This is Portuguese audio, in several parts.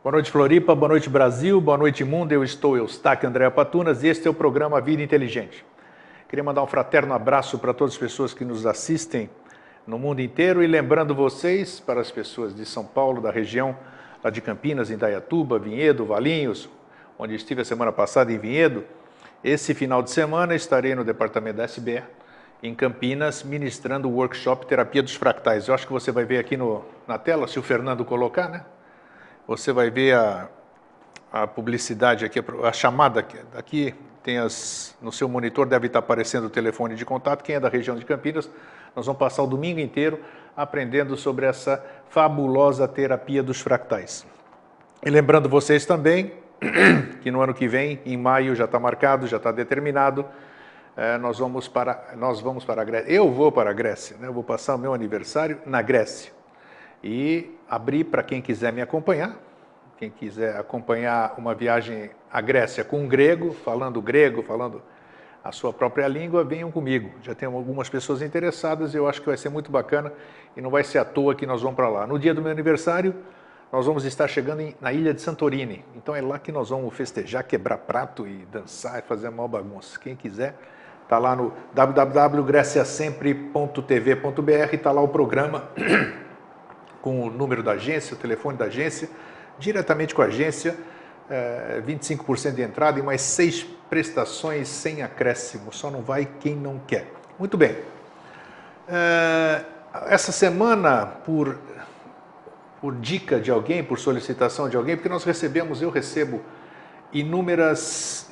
Boa noite, Floripa, boa noite, Brasil, boa noite, mundo. Eu estou Eustáquio André Patunas e este é o programa Vida Inteligente. Queria mandar um fraterno abraço para todas as pessoas que nos assistem no mundo inteiro e lembrando vocês, para as pessoas de São Paulo, da região lá de Campinas, Indaiatuba, Vinhedo, Valinhos, onde estive a semana passada em Vinhedo, esse final de semana estarei no departamento da SBE, em Campinas, ministrando o workshop Terapia dos Fractais. Eu acho que você vai ver aqui na tela, se o Fernando colocar, né? Você vai ver a publicidade aqui, a chamada aqui, no seu monitor deve estar aparecendo o telefone de contato. Quem é da região de Campinas, nós vamos passar o domingo inteiro aprendendo sobre essa fabulosa terapia dos fractais. E lembrando vocês também que no ano que vem, em maio, já está marcado, já está determinado, nós vamos para a Grécia. Eu vou para a Grécia, né? Eu vou passar o meu aniversário na Grécia. E abrir para quem quiser me acompanhar, quem quiser acompanhar uma viagem à Grécia com um grego, falando a sua própria língua, venham comigo. Já tem algumas pessoas interessadas e eu acho que vai ser muito bacana e não vai ser à toa que nós vamos para lá. No dia do meu aniversário, nós vamos estar chegando na ilha de Santorini. Então é lá que nós vamos festejar, quebrar prato e dançar e fazer a maior bagunça. Quem quiser, está lá no www.greciasempre.tv.br, está lá o programa com o número da agência, o telefone da agência, diretamente com a agência, 25% de entrada e mais 6 prestações sem acréscimo. Só não vai quem não quer. Muito bem. Essa semana, por dica de alguém, por solicitação de alguém, porque eu recebo inúmeras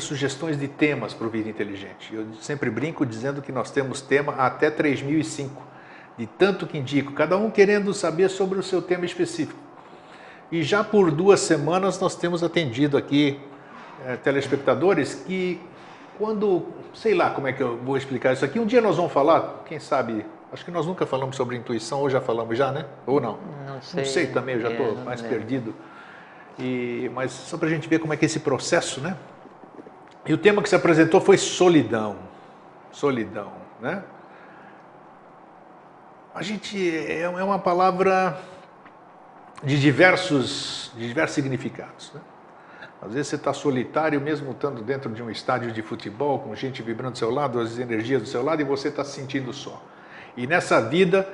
sugestões de temas para o Vida Inteligente. Eu sempre brinco dizendo que nós temos tema até 3005. De tanto que indico, cada um querendo saber sobre o seu tema específico. E já por 2 semanas nós temos atendido aqui telespectadores que sei lá como é que eu vou explicar isso aqui, um dia nós vamos falar, quem sabe, acho que nós nunca falamos sobre intuição, ou já falamos já, né? Ou não? Não sei também, eu já estou mais perdido. Mas só para a gente ver como é que é esse processo, né? E o tema que se apresentou foi solidão. Solidão, né? A gente é uma palavra de diversos significados, né? Às vezes você está solitário, mesmo estando dentro de um estádio de futebol, com gente vibrando do seu lado, as energias do seu lado, e você está se sentindo só. E nessa vida,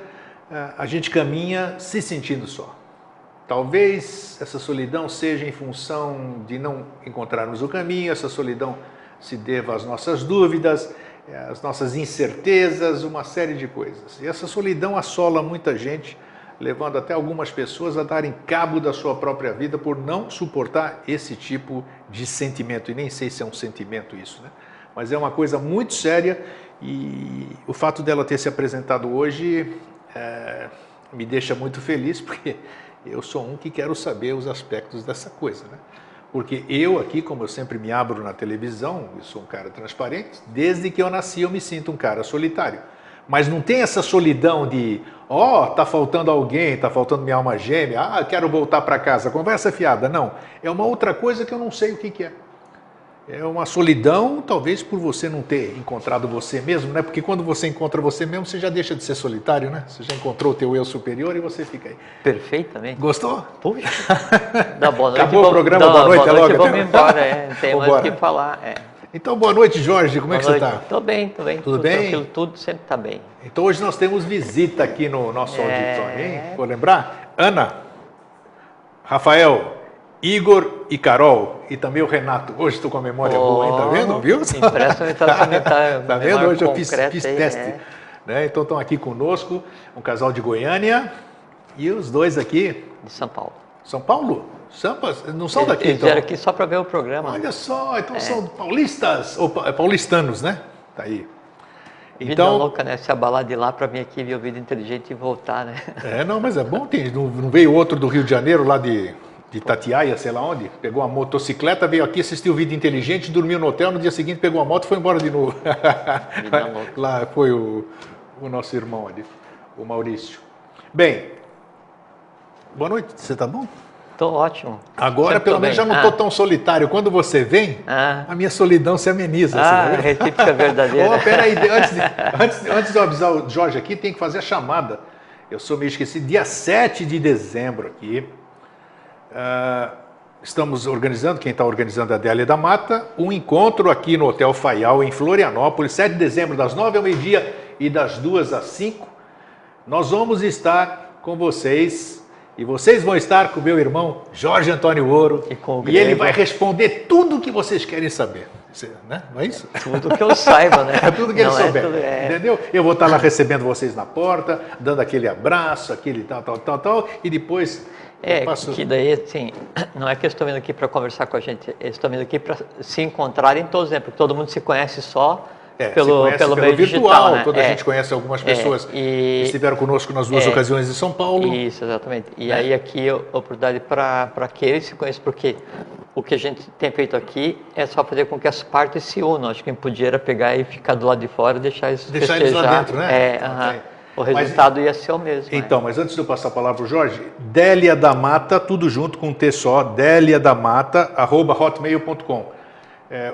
a gente caminha se sentindo só. Talvez essa solidão seja em função de não encontrarmos o caminho, essa solidão se deva às nossas dúvidas, as nossas incertezas, uma série de coisas. E essa solidão assola muita gente, levando até algumas pessoas a darem cabo da sua própria vida por não suportar esse tipo de sentimento. E nem sei se é um sentimento isso, né? Mas é uma coisa muito séria e o fato dela ter se apresentado hoje me deixa muito feliz, porque eu sou um que quero saber os aspectos dessa coisa, né? Porque eu aqui, como eu sempre me abro na televisão, eu sou um cara transparente, desde que eu nasci eu me sinto um cara solitário. Mas não tem essa solidão de, tá faltando alguém, tá faltando minha alma gêmea, quero voltar para casa, conversa fiada. Não, é uma outra coisa que eu não sei o que é. É uma solidão, talvez por você não ter encontrado você mesmo, né? Porque quando você encontra você mesmo, você já deixa de ser solitário, né? Você já encontrou o teu eu superior e você fica aí. Perfeitamente. Gostou? Puxa. Dá boa noite. Acabou o programa, boa noite, boa noite, vamos embora, não tem mais o que falar. Então, boa noite, Jorge, como é que você está? Tô bem. Tudo bem? Tranquilo, tudo sempre está bem. Então hoje nós temos visita aqui no nosso auditório, hein? Vou lembrar? Ana, Rafael, Igor e Carol, e também o Renato. Hoje estou com a memória boa, hein? Tá vendo? Viu? Impressionante. Tá vendo? Hoje eu fiz teste. Né? Então estão aqui conosco, um casal de Goiânia e os dois aqui... De São Paulo. São Paulo? Sampas? Não são daqui, eles então? vieram aqui só para ver o programa. Olha só, então são paulistas, ou paulistanos, né? Tá aí. Vida louca, né? Se abalar de lá para vir aqui ver o Vida Inteligente e voltar, né? Não, mas é bom. Não veio outro do Rio de Janeiro, lá de Itatiaia, sei lá onde, pegou uma motocicleta, veio aqui, assistiu Vida Inteligente, dormiu no hotel, no dia seguinte pegou a moto e foi embora de novo. Vida louca. Lá foi o nosso irmão ali, o Maurício. Bem, boa noite, você tá bom? Tô ótimo. Agora, pelo menos, já não estou tão solitário. Quando você vem, a minha solidão se ameniza. Recíproca verdadeira. Peraí, antes de eu avisar o Jorge aqui, tem que fazer a chamada. Eu sou meio esquecido. Dia 7 de dezembro aqui, Estamos organizando, quem está organizando é a Adélia da Mata, um encontro aqui no Hotel Faial, em Florianópolis, 7 de dezembro, das 9 ao meio-dia e das 2 às 5. Nós vamos estar com vocês e vocês vão estar com o meu irmão Jorge Antônio Ouro e ele vai responder tudo o que vocês querem saber. Né? Não é isso? Tudo que eu saiba, né? É tudo que ele souber, entendeu? Eu vou estar lá recebendo vocês na porta, dando aquele abraço, aquele tal, e depois... que daí, assim, não é que eles estão vindo aqui para conversar com a gente, eles estão vindo aqui para se encontrarem todos, né? Porque todo mundo se conhece só pelo meio virtual, digital, né? Toda a gente conhece algumas pessoas que estiveram conosco nas duas ocasiões em São Paulo. Isso, exatamente. E aí aqui a oportunidade para que eles se conheçam, porque o que a gente tem feito aqui é só fazer com que as partes se unam. Acho que a gente podia era pegar e ficar do lado de fora e deixar eles eles lá dentro, né? O resultado ia ser o mesmo. Então, mas antes de eu passar a palavra para o Jorge, Délia da Mata, tudo junto com um T só, deliadamata@hotmail.com.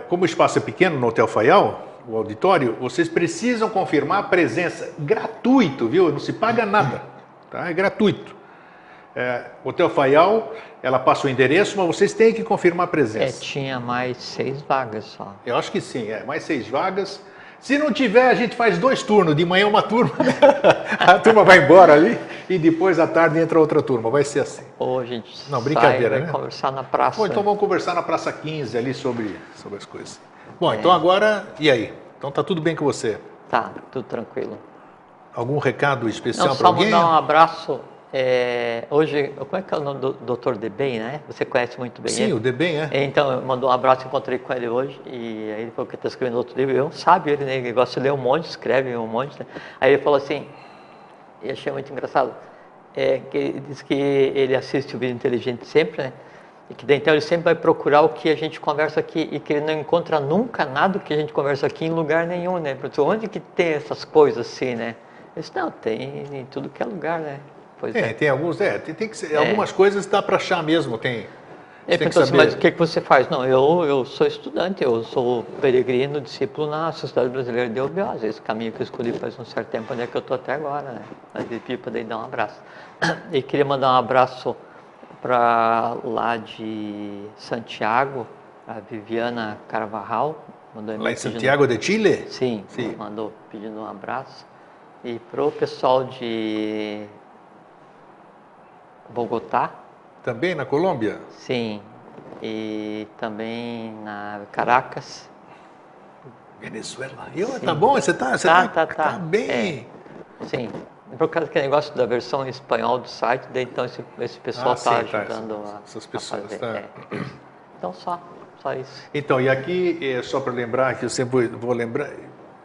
Como o espaço é pequeno no Hotel Faial, o auditório, vocês precisam confirmar a presença. Gratuito, viu? Não se paga nada, tá? É gratuito. Hotel Faial, ela passa o endereço, mas vocês têm que confirmar a presença. Tinha mais 6 vagas só. Eu acho que sim, mais 6 vagas. Se não tiver, a gente faz 2 turnos. De manhã uma turma, né? A turma vai embora ali e depois à tarde entra outra turma. Vai ser assim. Ou a gente brincadeira, vai conversar na praça. Então vamos conversar na Praça 15 ali sobre as coisas. Bom, então agora, e aí? Então tá tudo bem com você? Tá, tudo tranquilo. Algum recado especial para alguém? Só mandar um abraço. Hoje, como é que é o nome do Dr. Debem, né? Você conhece muito bem ele. Sim, o Debem, Então, eu mandou um abraço, encontrei com ele hoje, e aí ele falou que está escrevendo outro livro. Eu não sabe ele, né? Ele gosta de ler um monte, escreve um monte, né? Aí ele falou assim, e achei muito engraçado, que ele disse que ele assiste o Vida Inteligente sempre, né? E que daí, então ele sempre vai procurar o que a gente conversa aqui, e que ele não encontra nunca nada que a gente conversa aqui em lugar nenhum, né? Porque onde que tem essas coisas assim, né? Eu disse, não, tem em tudo que é lugar, né? Tem alguns, tem que ser, algumas coisas dá para achar mesmo, tem. Então, mas o que você faz? Não, eu sou estudante, eu sou peregrino, discípulo na Sociedade Brasileira de Obiose. Esse caminho que eu escolhi faz um certo tempo, onde é que eu estou até agora, né? Mas ele pediu para dar um abraço. E queria mandar um abraço para lá de Santiago, a Viviana Carvajal. Lá em Santiago de Chile? Sim, mandou pedindo um abraço. E para o pessoal de Bogotá. Também na Colômbia? Sim, e também na Caracas. Venezuela. Tá bom, você tá bem. Sim, por causa daquele negócio da versão em espanhol do site, daí então esse pessoal está ajudando essas pessoas, a fazer. Então só isso. Então, e aqui, só para lembrar, que eu sempre vou lembrar,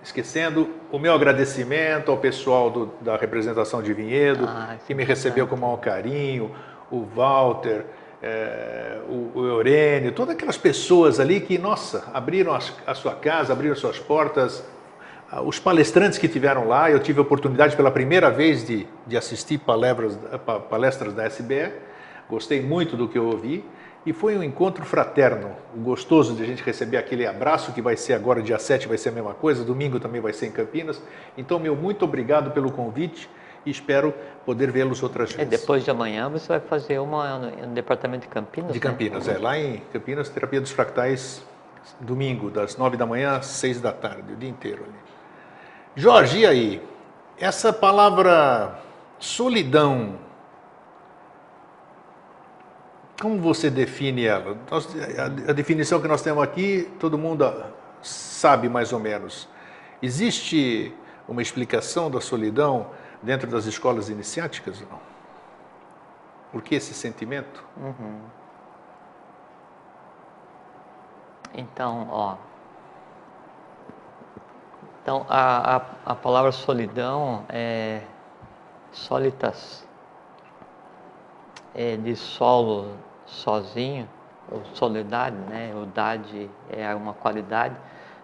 esquecendo, o meu agradecimento ao pessoal da representação de Vinhedo, que me recebeu com o maior carinho, o Walter, o Eurênio, todas aquelas pessoas ali que, nossa, abriram a sua casa, abriram suas portas, os palestrantes que tiveram lá. Eu tive a oportunidade pela primeira vez de assistir palestras da SBE, gostei muito do que eu ouvi, e foi um encontro fraterno, gostoso de a gente receber aquele abraço, que vai ser agora dia 7, vai ser a mesma coisa, domingo também vai ser em Campinas. Então, muito obrigado pelo convite e espero poder vê-los outras vezes. Depois de amanhã você vai fazer uma no departamento de Campinas? De Campinas, lá em Campinas, Terapia dos Fractais, domingo, das 9 da manhã às 6 da tarde, o dia inteiro ali. Jorge, e aí? Essa palavra solidão, como você define ela? A definição que nós temos aqui, todo mundo sabe mais ou menos. Existe uma explicação da solidão dentro das escolas iniciáticas? Não? Por que esse sentimento? Então, Então, a palavra solidão é solitas, de solo, sozinho, ou soledade, né? O dade é uma qualidade.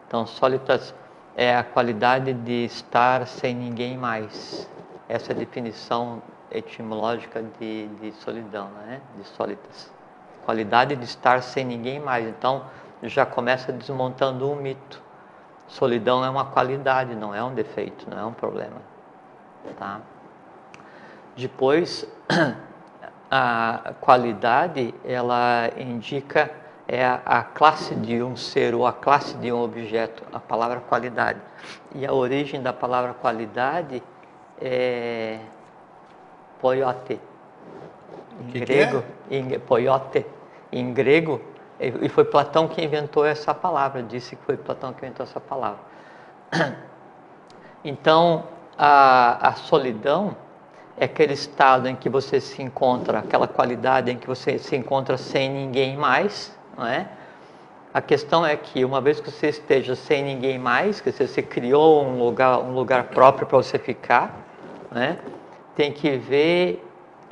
Então, solitas é a qualidade de estar sem ninguém mais. Essa é a definição etimológica de solidão, né? De solitas. Qualidade de estar sem ninguém mais. Então, já começa desmontando um mito. Solidão é uma qualidade, não é um defeito, não é um problema. Tá? Depois, a qualidade, ela indica a classe de um ser ou a classe de um objeto, a palavra qualidade. E a origem da palavra qualidade é poiote. Em grego, poiote, em grego, e foi Platão que inventou essa palavra, disse que foi Platão que inventou essa palavra. Então, a solidão é aquele estado em que você se encontra, aquela qualidade em que você se encontra sem ninguém mais, não é? A questão é que uma vez que você esteja sem ninguém mais, que você criou um lugar próprio para você ficar, né? Tem que ver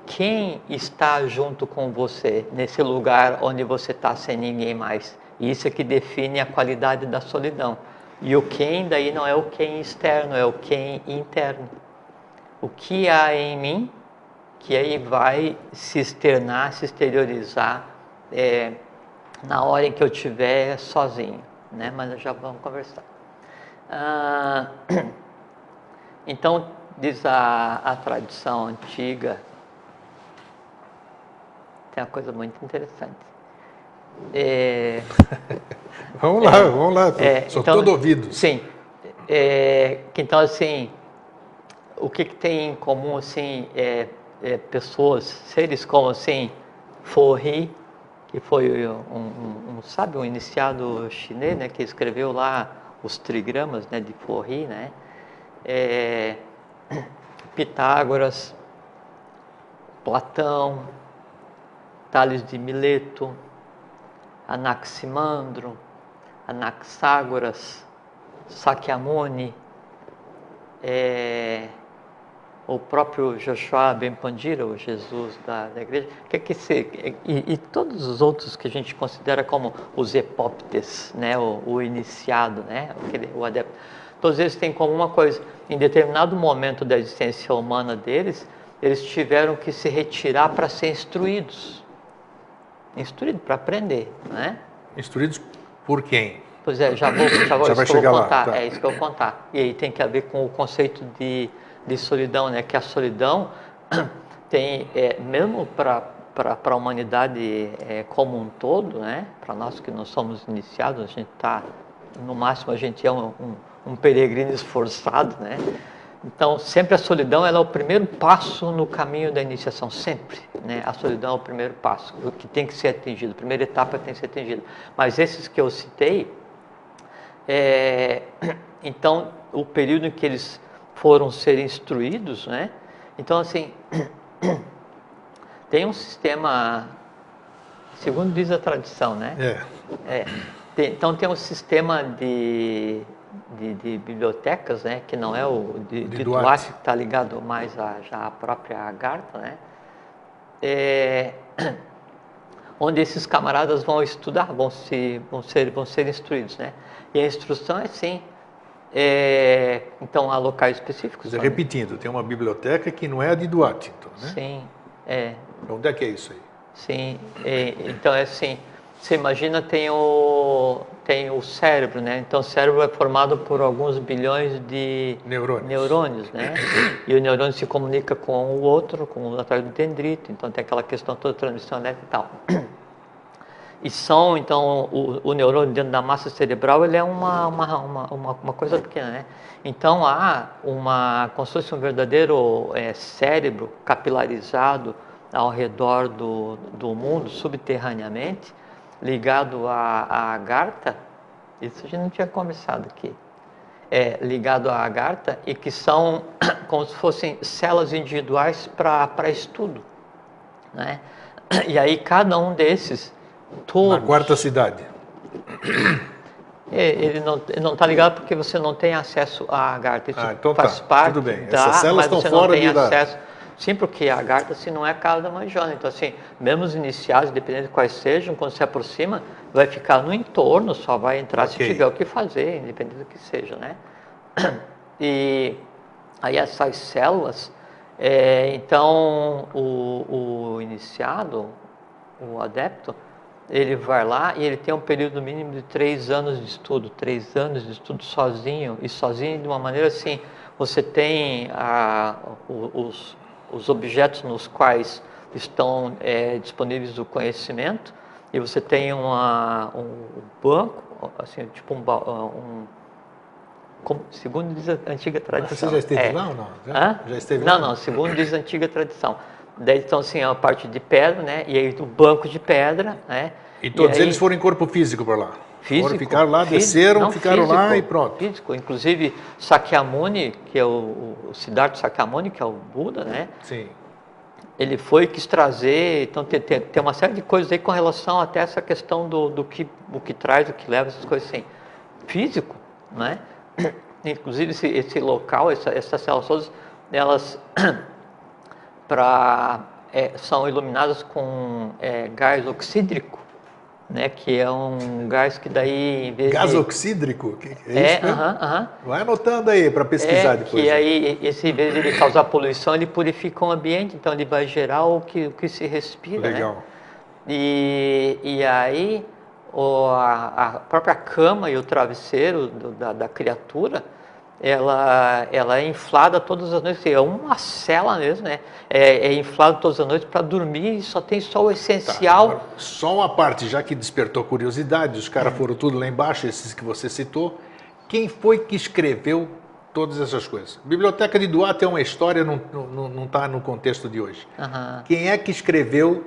quem está junto com você nesse lugar onde você está sem ninguém mais. Isso é que define a qualidade da solidão. E o quem daí não é o quem externo, é o quem interno. O que há em mim, que aí vai se externar, se exteriorizar na hora em que eu estiver sozinho, né? Mas já vamos conversar. Então, diz a tradição antiga, tem uma coisa muito interessante. Vamos lá, sou então, todo ouvido. Sim, então assim, o que tem em comum assim pessoas, seres como assim Forri, que foi um iniciado chinês, né, que escreveu lá os trigramas, né, de Forri, né, Pitágoras, Platão, Tales de Mileto, Anaximandro, Anaxágoras, Sakyamuni, o próprio Joshua Ben Pandira, o Jesus da igreja, e todos os outros que a gente considera como os epóptes, né, o iniciado, né, o adepto, todos eles têm como uma coisa: em determinado momento da existência humana deles, eles tiveram que se retirar para ser instruídos para aprender, né? Instruídos por quem? Pois é, já vai chegar lá, contar. Tá. É isso que eu vou contar. E aí tem que ver com o conceito de solidão, né? Que a solidão tem, mesmo para a humanidade como um todo, né? Para nós que não somos iniciados, a gente está, no máximo, a gente é um peregrino esforçado, né? Então, sempre a solidão ela é o primeiro passo no caminho da iniciação, sempre, né? A solidão é o primeiro passo, o que tem que ser atingido, a primeira etapa tem que ser atingida. Mas esses que eu citei, então, o período em que eles foram ser instruídos, né? Então, assim, tem um sistema, segundo diz a tradição, né? Então, tem um sistema de bibliotecas, né, que não é o de Duarte, que está ligado mais já à própria Agartha, né, onde esses camaradas vão estudar, vão ser instruídos, né, e a instrução é assim, então há locais específicos. Repetindo, tem uma biblioteca que não é a de Duarte, então, né? Sim, Onde é que é isso aí? Sim, então é assim. Você imagina, tem o cérebro, né? Então o cérebro é formado por alguns bilhões de neurônios, né? E o neurônio se comunica com o outro, através do dendrito, então tem aquela questão toda de transmissão elétrica e tal. E então, o neurônio dentro da massa cerebral, ele é uma coisa pequena, né? Então há como se fosse um verdadeiro cérebro capilarizado ao redor do mundo, subterraneamente, ligado à Agartha. Isso a gente não tinha conversado aqui. Ligado à Agartha, e que são como se fossem células individuais para estudo, né? E aí cada um desses, todos... Na quarta cidade. Ele não está ligado porque você não tem acesso à Agartha. Isso então faz parte tudo bem. Essas células estão fora de acesso. Sim, porque a Agartha não é a casa da mãe Joana. Então, assim, mesmo os iniciados, dependendo de quais sejam, quando se aproxima, vai ficar no entorno, só vai entrar se tiver o que fazer, independente do que seja, né? E aí essas células, então o iniciado, o adepto, ele vai lá e ele tem um período mínimo de 3 anos de estudo, 3 anos de estudo sozinho, e sozinho de uma maneira assim, você tem os objetos nos quais estão disponíveis o conhecimento, e você tem um banco, assim, tipo segundo diz a antiga tradição. Você já esteve lá ou não? Já esteve lá? Não, segundo diz a antiga tradição. Daí, então, assim, a parte de pedra, né? E aí o banco de pedra, né? E todos eles foram em corpo físico por lá? Físico. Ficaram lá, desceram, ficaram físico, lá e pronto. Físico. Inclusive, Sakyamuni, que é o Siddhartha Sakyamuni, que é o Buda, né? Sim. Ele quis trazer, então tem uma série de coisas aí com relação até essa questão o que traz, o que leva, essas coisas assim. Físico, né? Inclusive esse local, essas células todas, elas são iluminadas com gás oxídrico, né? Que é um gás que daí... Em vez gás oxídrico? Que é isso, né? Vai anotando aí para pesquisar depois. Que aí, em vez de ele causar poluição, ele purifica o ambiente, então ele vai gerar o que se respira. Legal. Né? E aí, a própria cama e o travesseiro da criatura, ela é inflada todas as noites, é uma cela mesmo, né? É inflado todas as noites para dormir e só tem o essencial. Tá, só uma parte, já que despertou curiosidade, os caras foram tudo lá embaixo, esses que você citou. Quem foi que escreveu todas essas coisas? A Biblioteca de Duarte é uma história, não está no contexto de hoje. Quem é que escreveu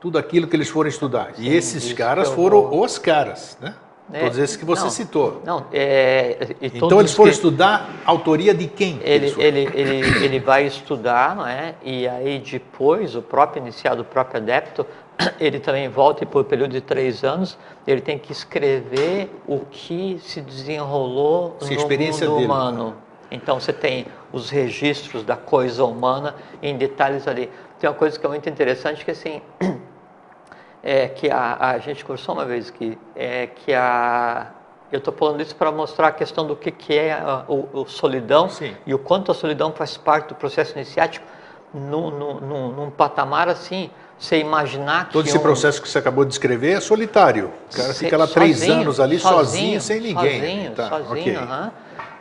tudo aquilo que eles foram estudar? Sim, e esses caras foram os caras, né? Todos esses que você citou. Então eles foram estudar a autoria de quem? Ele vai estudar, não é? E aí depois o próprio iniciado, o próprio adepto, ele também volta e por um período de 3 anos ele tem que escrever o que se desenrolou no mundo humano. Então você tem os registros da coisa humana em detalhes ali. Tem uma coisa que é muito interessante que assim que a gente conversou uma vez eu estou falando isso para mostrar a questão do que é o solidão. Sim. E o quanto a solidão faz parte do processo iniciático num patamar assim, você imaginar que todo esse processo que você acabou de descrever é solitário. O cara fica lá 3 anos ali sozinho, sem ninguém. Sozinho.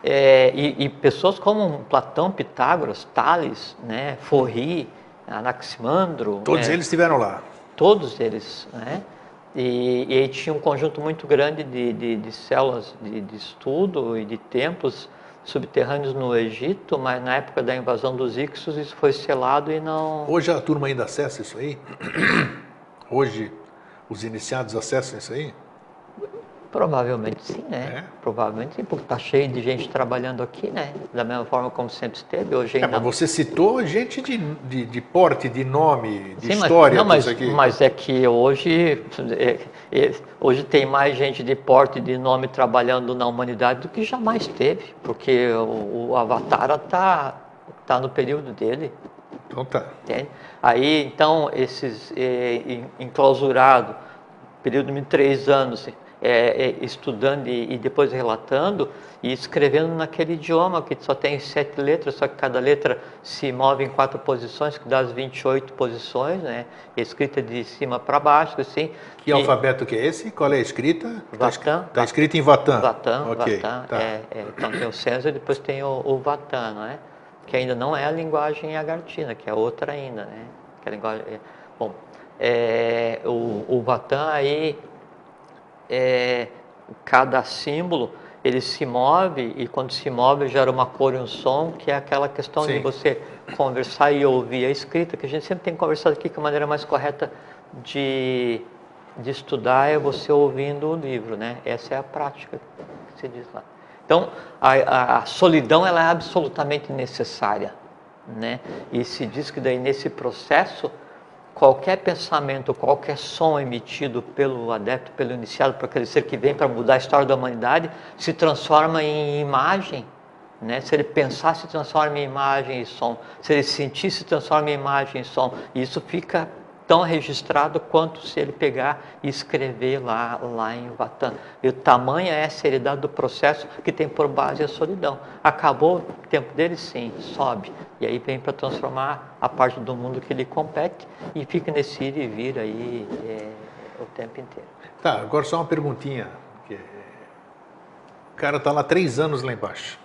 E pessoas como Platão, Pitágoras, Tales, né, Forri, Anaximandro. Todos eles estiveram lá. Todos eles, né? E aí tinha um conjunto muito grande de células de estudo e de templos subterrâneos no Egito, mas na época da invasão dos Hicsos isso foi selado e não... Hoje a turma ainda acessa isso aí? Hoje os iniciados acessam isso aí? Provavelmente sim, né? Provavelmente sim, porque está cheio de gente trabalhando aqui, né? Da mesma forma como sempre esteve. Hoje ainda... mas você citou gente de porte, de nome, de história. Mas é que hoje tem mais gente de porte, de nome trabalhando na humanidade do que jamais teve, porque o Avatar tá no período dele. Então tá. Entende? Aí, então, esses enclausurados, período de 3 anos... estudando e depois relatando e escrevendo naquele idioma que só tem 7 letras, só que cada letra se move em 4 posições, que dá as 28 posições, né? Escrita de cima para baixo, assim. Que alfabeto que é esse? Qual é a escrita? Vatan. Está escrito em Vatan. Vatan, okay, Vatan. Tá. Então tem o César e depois tem o Vatan, não é? Que ainda não é a linguagem agartina, que é outra ainda, né? Que é a linguagem... Bom, o Vatan aí... cada símbolo ele se move e quando se move gera uma cor e um som, que é aquela questão Sim. de você conversar e ouvir a escrita, que a gente sempre tem conversado aqui, que a maneira mais correta de estudar é você ouvindo o livro, né? Essa é a prática que se diz lá. Então a solidão ela é absolutamente necessária, né? E se diz que daí nesse processo qualquer pensamento, qualquer som emitido pelo adepto, pelo iniciado, por aquele ser que vem para mudar a história da humanidade, se transforma em imagem, né? Se ele pensar, se transforma em imagem e som. Se ele sentir, se transforma em imagem e som. E isso fica tão registrado quanto se ele pegar e escrever lá em Vatan. E o tamanho é a seriedade do processo que tem por base a solidão. Acabou o tempo dele? Sim, sobe. E aí vem para transformar a parte do mundo que lhe compete e fica nesse ir e vir aí o tempo inteiro. Tá, agora só uma perguntinha. O cara está lá 3 anos lá embaixo.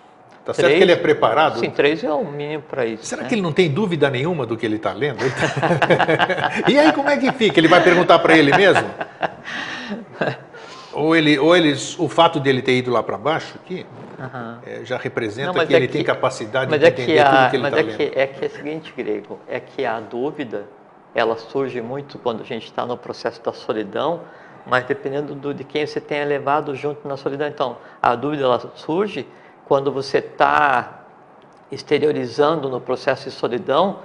Tá certo que ele é preparado? Sim, 3 é o mínimo para isso. Será que ele não tem dúvida nenhuma do que ele está lendo? E aí como é que fica? Ele vai perguntar para ele mesmo? O fato dele ter ido lá para baixo aqui, já representa que ele tem capacidade de entender tudo que ele está lendo. É que é o seguinte, Grego, é que a dúvida, ela surge muito quando a gente está no processo da solidão, mas dependendo de quem você tenha levado junto na solidão. Então, a dúvida ela surge quando você está exteriorizando no processo de solidão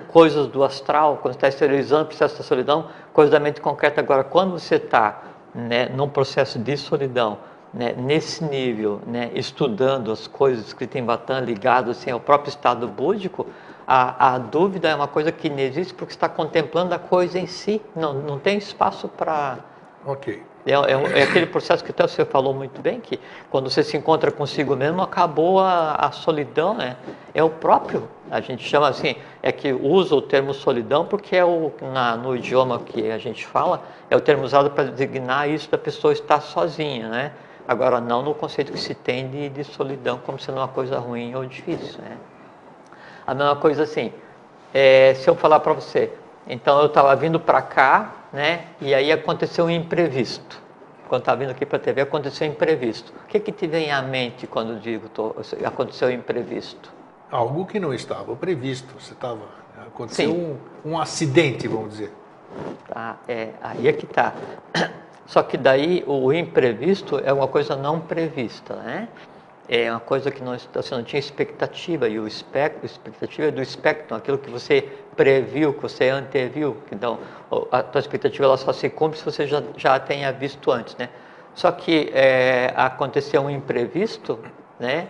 coisas do astral, quando está exteriorizando o processo da solidão, coisas da mente concreta. Agora, quando você está, né, num processo de solidão, né, nesse nível, né, estudando as coisas escritas em Vatan, ligado assim, ao próprio estado búdico, a dúvida é uma coisa que não existe porque está contemplando a coisa em si, não tem espaço para... Ok. É aquele processo que até você falou muito bem, que quando você se encontra consigo mesmo, acabou a solidão, né? É o próprio, a gente chama assim, é que usa o termo solidão porque é no idioma que a gente fala, é o termo usado para designar isso da pessoa estar sozinha, né? Agora, não no conceito que se tem de solidão como sendo uma coisa ruim ou difícil, né? A mesma coisa assim, se eu falar para você, então eu estava vindo para cá, né? E aí aconteceu um imprevisto. Quando estava vindo aqui para a TV, aconteceu um imprevisto. O que te vem à mente quando digo aconteceu um imprevisto? Algo que não estava previsto. Aconteceu um acidente, vamos dizer. Tá, aí é que está. Só que daí o imprevisto é uma coisa não prevista, né? É uma coisa que você não tinha expectativa, e expectativa é do espectro, aquilo que você previu, que você anteviu. Então, a tua expectativa ela só se cumpre se você já tenha visto antes, né? Só que aconteceu um imprevisto, né?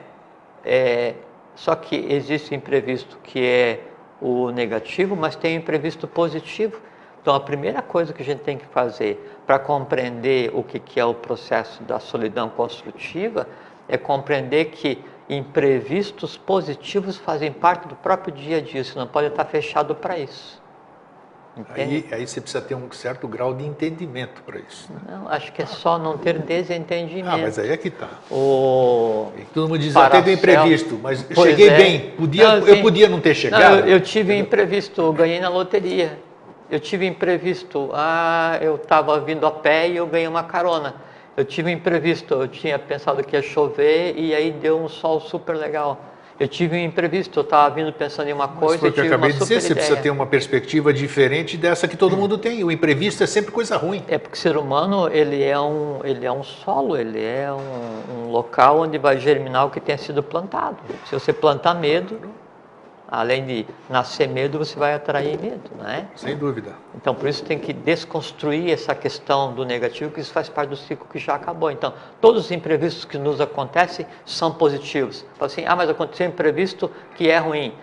Só que existe o imprevisto que é o negativo, mas tem o imprevisto positivo. Então, a primeira coisa que a gente tem que fazer para compreender o que é o processo da solidão construtiva é compreender que imprevistos positivos fazem parte do próprio dia a dia, você não pode estar fechado para isso. Aí você precisa ter um certo grau de entendimento para isso. Né? Não, acho que é só não ter desentendimento. Mas aí é que está. Todo mundo diz, teve imprevisto, mas eu cheguei bem. Eu podia não ter chegado. Eu tive imprevisto, ganhei na loteria. Eu tive imprevisto, eu estava vindo a pé e eu ganhei uma carona. Eu tive um imprevisto, eu tinha pensado que ia chover e aí deu um sol super legal. Eu tive um imprevisto, eu estava vindo pensando em uma coisa e tive uma super ideia. Você precisa ter uma perspectiva diferente dessa que todo mundo tem. O imprevisto é sempre coisa ruim. É porque o ser humano, ele é um solo, ele é um local onde vai germinar o que tenha sido plantado. Se você plantar medo, além de nascer medo, você vai atrair medo, né? Sem dúvida. Então, por isso tem que desconstruir essa questão do negativo, que isso faz parte do ciclo que já acabou. Então, todos os imprevistos que nos acontecem são positivos. Fala assim, mas aconteceu um imprevisto que é ruim.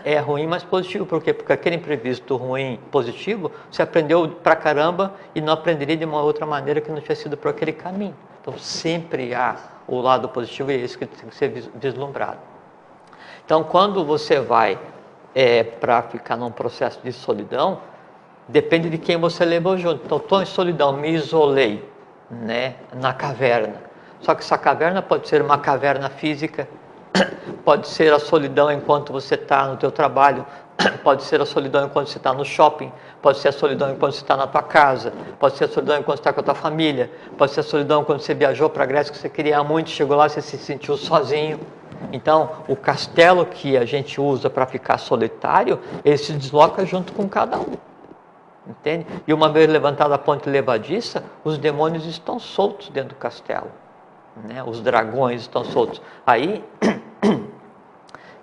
É ruim, mas positivo. Por quê? Porque aquele imprevisto ruim, positivo, você aprendeu pra caramba e não aprenderia de uma outra maneira que não tivesse sido por aquele caminho. Então, sempre há o lado positivo e é isso que tem que ser vislumbrado. Então, quando você vai para ficar num processo de solidão, depende de quem você levou junto. Então, estou em solidão, me isolei, né, na caverna. Só que essa caverna pode ser uma caverna física, pode ser a solidão enquanto você está no teu trabalho, pode ser a solidão enquanto você está no shopping, pode ser a solidão enquanto você está na tua casa, pode ser a solidão enquanto você está com a tua família, pode ser a solidão quando você viajou para a Grécia, que você queria muito, chegou lá, você se sentiu sozinho. Então, o castelo que a gente usa para ficar solitário, ele se desloca junto com cada um. Entende? E uma vez levantada a ponte levadiça, os demônios estão soltos dentro do castelo. Né? Os dragões estão soltos. Aí,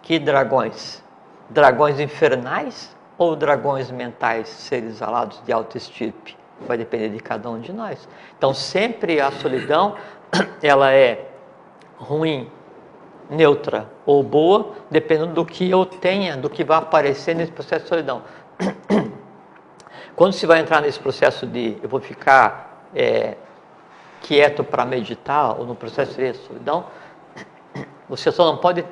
que dragões? Dragões infernais ou dragões mentais, seres alados de alta estirpe? Vai depender de cada um de nós. Então, sempre a solidão, ela é ruim, neutra ou boa, dependendo do que eu tenha, do que vai aparecer nesse processo de solidão. Quando se vai entrar nesse processo de eu vou ficar quieto para meditar, ou no processo de solidão, você só não pode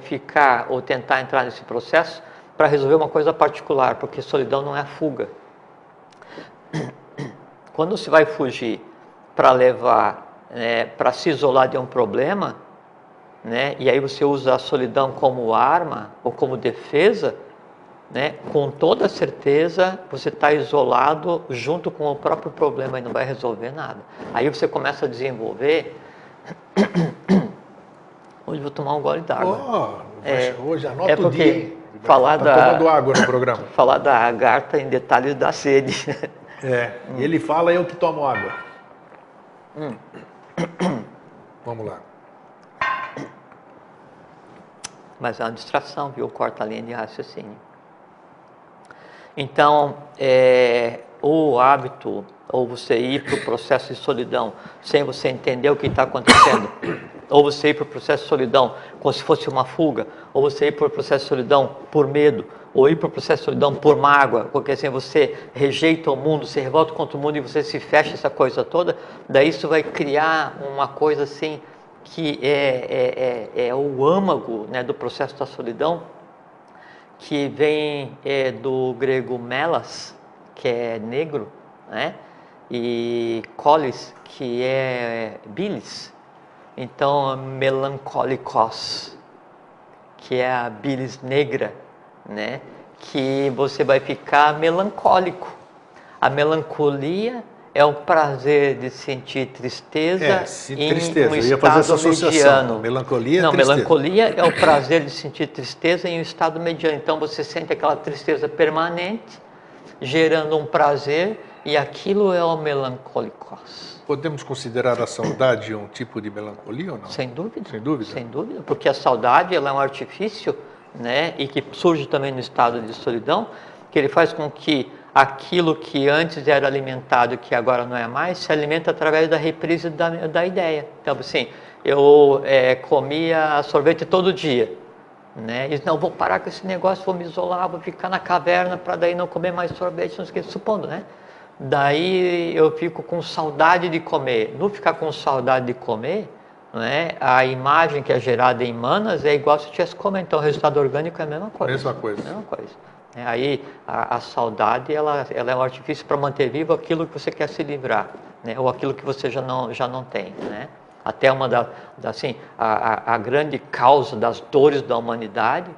ficar ou tentar entrar nesse processo para resolver uma coisa particular, porque solidão não é fuga. Quando se vai fugir para levar, para se isolar de um problema, né? E aí você usa a solidão como arma ou como defesa, né? Com toda certeza você está isolado junto com o próprio problema e não vai resolver nada. Aí você começa a desenvolver. Hoje eu vou tomar um gole d'água. Hoje anota o dia, hein? Falar tá tomando água no programa. Falar da lagarta em detalhes da sede. E ele fala, eu que tomo água. Vamos lá. Mas é uma distração, viu? Corta a linha de raciocínio. Então, o hábito, ou você ir para o processo de solidão sem você entender o que está acontecendo, ou você ir para o processo de solidão como se fosse uma fuga, ou você ir para o processo de solidão por medo, ou ir para o processo de solidão por mágoa, porque assim você rejeita o mundo, se revolta contra o mundo e você se fecha essa coisa toda, daí isso vai criar uma coisa assim que é o âmago, né, do processo da solidão, que vem do grego melas, que é negro, né? E colis, que é bilis. Então, melancólicos, que é a bilis negra, né? Que você vai ficar melancólico. A melancolia é o prazer de sentir tristeza em tristeza. um Eu ia fazer essa estado associação. mediano. Melancolia é Não, tristeza. melancolia é o prazer de sentir tristeza em um estado mediano. Então você sente aquela tristeza permanente, gerando um prazer, e aquilo é o melancólicos. Podemos considerar a saudade um tipo de melancolia ou não? Sem dúvida. Sem dúvida? Sem dúvida, porque a saudade ela é um artifício, né, e que surge também no estado de solidão, que ele faz com que aquilo que antes era alimentado e que agora não é mais, se alimenta através da reprise da ideia. Então, assim, eu comia sorvete todo dia, né? E não, vou parar com esse negócio, vou me isolar, vou ficar na caverna para daí não comer mais sorvete, não sei o que, supondo, né? Daí eu fico com saudade de comer. No ficar com saudade de comer, né, a imagem que é gerada em manas é igual se tivesse comendo. Então o resultado orgânico é a mesma coisa. Mesma coisa. Mesma coisa. Aí a saudade ela é um artifício para manter vivo aquilo que você quer se livrar, né, ou aquilo que você já não tem, né? Até uma a grande causa das dores da humanidade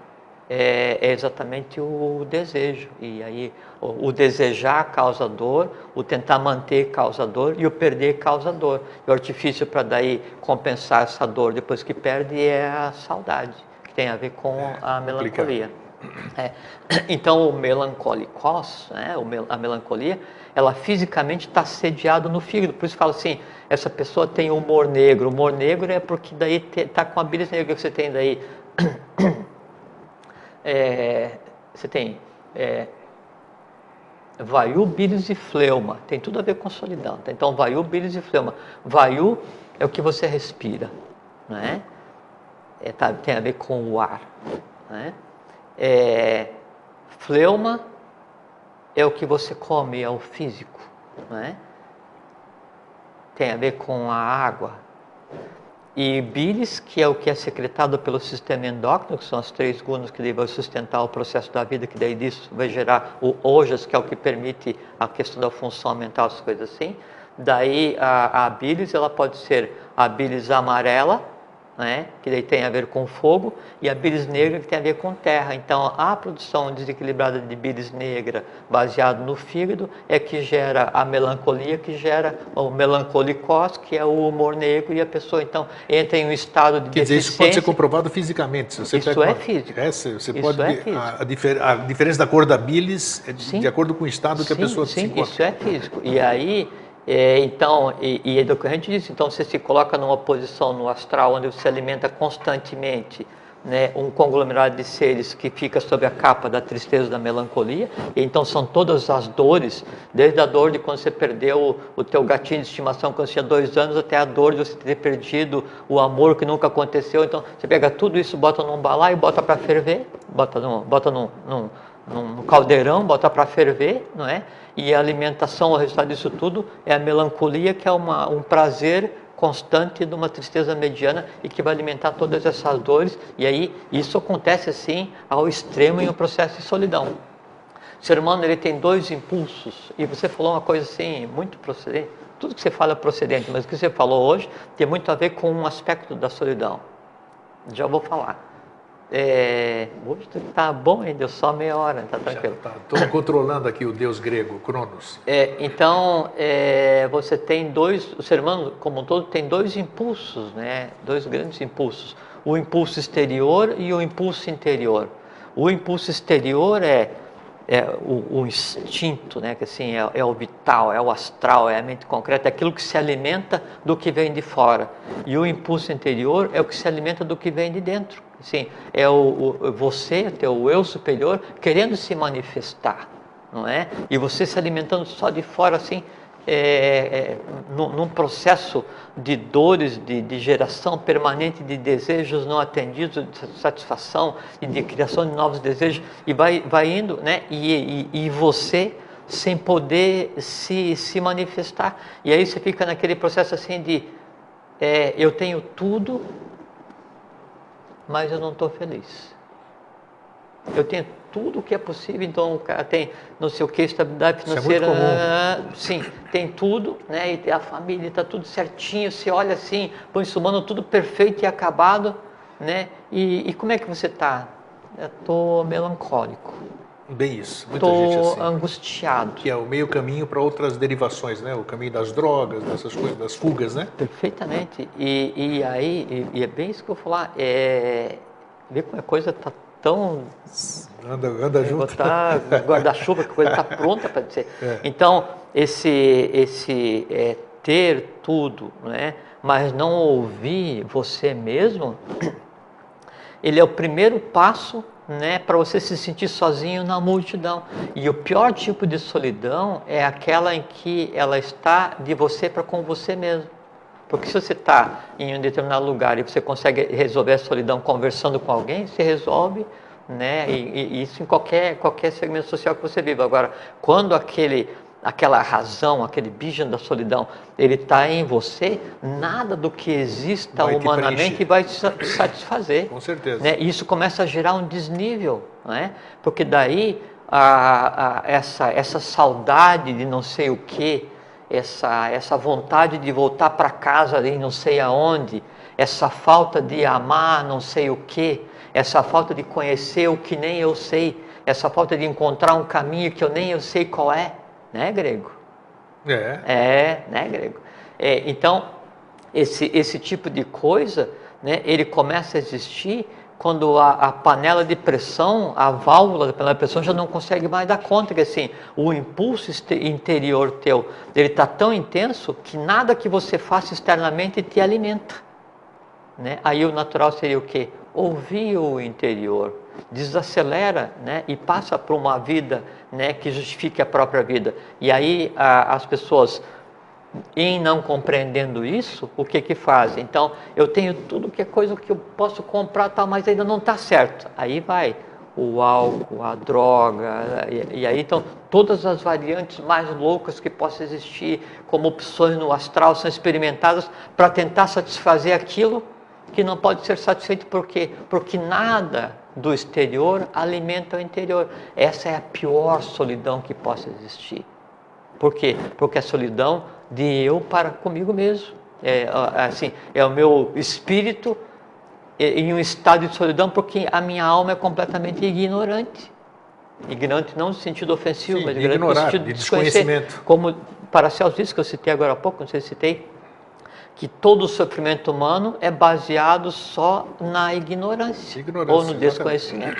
é exatamente o desejo. E aí o desejar causa dor, o tentar manter causa dor e o perder causa dor. E o artifício para daí compensar essa dor depois que perde é a saudade, que tem a ver com a melancolia. Então o melancólicos, né, a melancolia, ela fisicamente está sediada no fígado. Por isso fala assim, essa pessoa tem humor negro. O humor negro é porque daí está com a bilis negra que você tem daí. Você tem vaiu, bilis e fleuma. Tem tudo a ver com solidão. Tá? Então vaiu, bilis e fleuma. Vaiu é o que você respira, né? Tem a ver com o ar, né? Fleuma é o que você come, é o físico, né? Tem a ver com a água. E bilis, que é o que é secretado pelo sistema endócrino, que são as 3 gunas que vão sustentar o processo da vida, que daí disso vai gerar o ojas, que é o que permite a questão da função mental, as coisas assim. Daí a bilis, ela pode ser a bilis amarela, né, que daí tem a ver com fogo, e a bilis negra, que tem a ver com terra. Então, a produção desequilibrada de bilis negra, baseado no fígado, é que gera a melancolia, que gera o melancólicos, que é o humor negro, e a pessoa, então, entra em um estado de deficiência. Quer dizer, isso pode ser comprovado fisicamente. Se você isso é físico. Você pode a diferença da cor da bilis é de acordo com o estado que a pessoa se encontra. Isso é físico. E aí... então, é do que a gente disse, então você se coloca numa posição no astral onde você alimenta constantemente, né, um conglomerado de seres que fica sob a capa da tristeza, da melancolia, e então são todas as dores, desde a dor de quando você perdeu o teu gatinho de estimação quando você tinha 2 anos, até a dor de você ter perdido o amor que nunca aconteceu. Então você pega tudo isso, bota num balaio, bota para ferver, bota num caldeirão, bota para ferver, não é? E a alimentação, o resultado disso tudo é a melancolia, que é um prazer constante de uma tristeza mediana e que vai alimentar todas essas dores. E aí isso acontece assim ao extremo em um processo de solidão. O ser humano ele tem 2 impulsos, e você falou uma coisa assim muito procedente. Tudo que você fala é procedente, mas o que você falou hoje tem muito a ver com um aspecto da solidão, Já vou falar. Hoje está bom ainda, deu só meia hora, está tranquilo. Estou controlando aqui o deus grego, Cronos. Então, você tem o ser humano como um todo tem dois impulsos, né? Dois grandes impulsos. O impulso exterior e o impulso interior. O impulso exterior é o instinto, né? Que assim, é o vital, é o astral, é a mente concreta, é aquilo que se alimenta do que vem de fora. E o impulso interior é o que se alimenta do que vem de dentro. Assim, é você, teu eu superior, querendo se manifestar, não é? E você se alimentando só de fora, assim, num processo de dores, de geração permanente de desejos não atendidos, de satisfação e de criação de novos desejos, e vai indo, né? E você sem poder se manifestar. E aí você fica naquele processo assim de eu tenho tudo, mas eu não estou feliz. Eu tenho tudo o que é possível, então o cara tem não sei o que, estabilidade financeira, isso é muito comum. Sim, tem tudo, né? E a família está tudo certinho, você olha assim, põe humano tudo perfeito e acabado, né? E como é que você está? Eu estou melancólico. Bem isso, muita gente assim. Estou angustiado. Que é o meio caminho para outras derivações, né? O caminho das drogas, dessas coisas, das fugas, né? Perfeitamente. E aí, é bem isso que eu vou falar. Ver como a coisa está tão... Anda junto. Botar guarda-chuva, que a coisa está pronta para dizer. Então, esse ter tudo, né? Mas não ouvir você mesmo, ele é o primeiro passo, né, para você se sentir sozinho na multidão. E o pior tipo de solidão é aquela em que ela está de você para com você mesmo. Porque se você está em um determinado lugar e você consegue resolver a solidão conversando com alguém, você resolve, né? E isso em qualquer segmento social que você viva. Agora, quando aquela razão, aquele bicho da solidão, ele está em você, nada do que exista humanamente vai te satisfazer. Com certeza. Né? E isso começa a gerar um desnível, né? Porque daí essa saudade de não sei o quê, essa vontade de voltar para casa ali não sei aonde, essa falta de amar não sei o quê, essa falta de conhecer o que nem eu sei, essa falta de encontrar um caminho que eu nem eu sei qual é, né, Grego? Né, Grego? Então, esse tipo de coisa, né, ele começa a existir quando a panela de pressão, a válvula da panela de pressão já não consegue mais dar conta, que assim, o impulso interior teu, ele está tão intenso que nada que você faça externamente te alimenta, né? Aí o natural seria o quê? Ouvir o interior, desacelera, né? E passa para uma vida, né, que justifique a própria vida. E aí as pessoas, em não compreendendo isso, o que fazem? Então, eu tenho tudo que é coisa que eu posso comprar, tal, mas ainda não está certo. Aí vai o álcool, a droga, e aí então todas as variantes mais loucas que possam existir, como opções no astral, são experimentadas para tentar satisfazer aquilo que não pode ser satisfeito. Por quê? Porque nada do exterior alimenta o interior. Essa é a pior solidão que possa existir. Por quê? Porque a solidão de eu para comigo mesmo. É o meu espírito em um estado de solidão, porque a minha alma é completamente ignorante. Ignorante não no sentido ofensivo, mas ignorante no sentido de desconhecimento. Como Paracelso disse, que eu citei agora há pouco, não sei se citei, que todo o sofrimento humano é baseado só na ignorância ou no desconhecimento.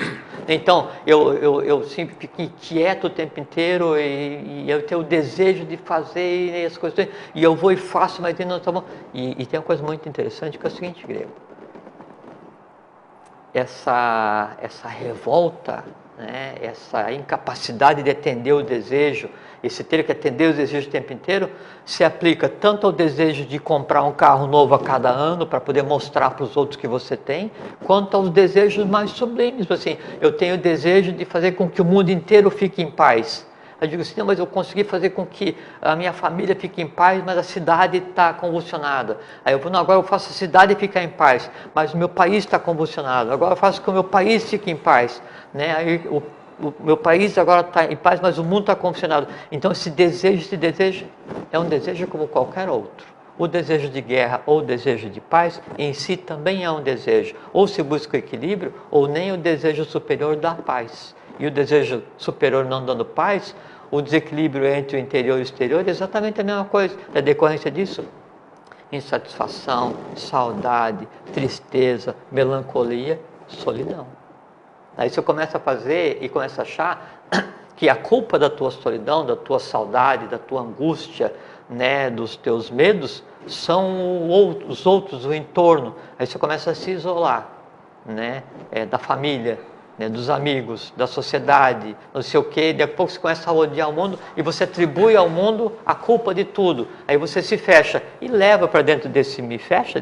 Então, eu sempre fico inquieto o tempo inteiro e eu tenho o desejo de fazer e as coisas, e eu vou e faço, mas ainda não está bom. E tem uma coisa muito interessante que é o seguinte, Grego. Essa revolta, né, essa incapacidade de atender o desejo, esse ter que atender os desejos o tempo inteiro, se aplica tanto ao desejo de comprar um carro novo a cada ano para poder mostrar para os outros que você tem, quanto aos desejos mais sublimes. Assim, eu tenho o desejo de fazer com que o mundo inteiro fique em paz. Eu digo assim, não, mas eu consegui fazer com que a minha família fique em paz, mas a cidade está convulsionada. Aí eu vou, não, agora eu faço a cidade ficar em paz, mas o meu país está convulsionado. Agora eu faço com que o meu país fique em paz, né? Aí o meu país agora está em paz, mas o mundo está convulsionado. Então esse desejo é um desejo como qualquer outro. O desejo de guerra ou o desejo de paz em si também é um desejo. Ou se busca o equilíbrio, ou nem o desejo superior dá paz. E o desejo superior não dando paz, o desequilíbrio entre o interior e o exterior é exatamente a mesma coisa. É decorrência disso? Insatisfação, saudade, tristeza, melancolia, solidão. Aí você começa a fazer e começa a achar que a culpa da tua solidão, da tua saudade, da tua angústia, né, dos teus medos, são os outros, o entorno. Aí você começa a se isolar, né, da família, né, dos amigos, da sociedade, não sei o quê. Daqui a pouco você começa a odiar o mundo e você atribui ao mundo a culpa de tudo. Aí você se fecha e leva para dentro desse me fecha,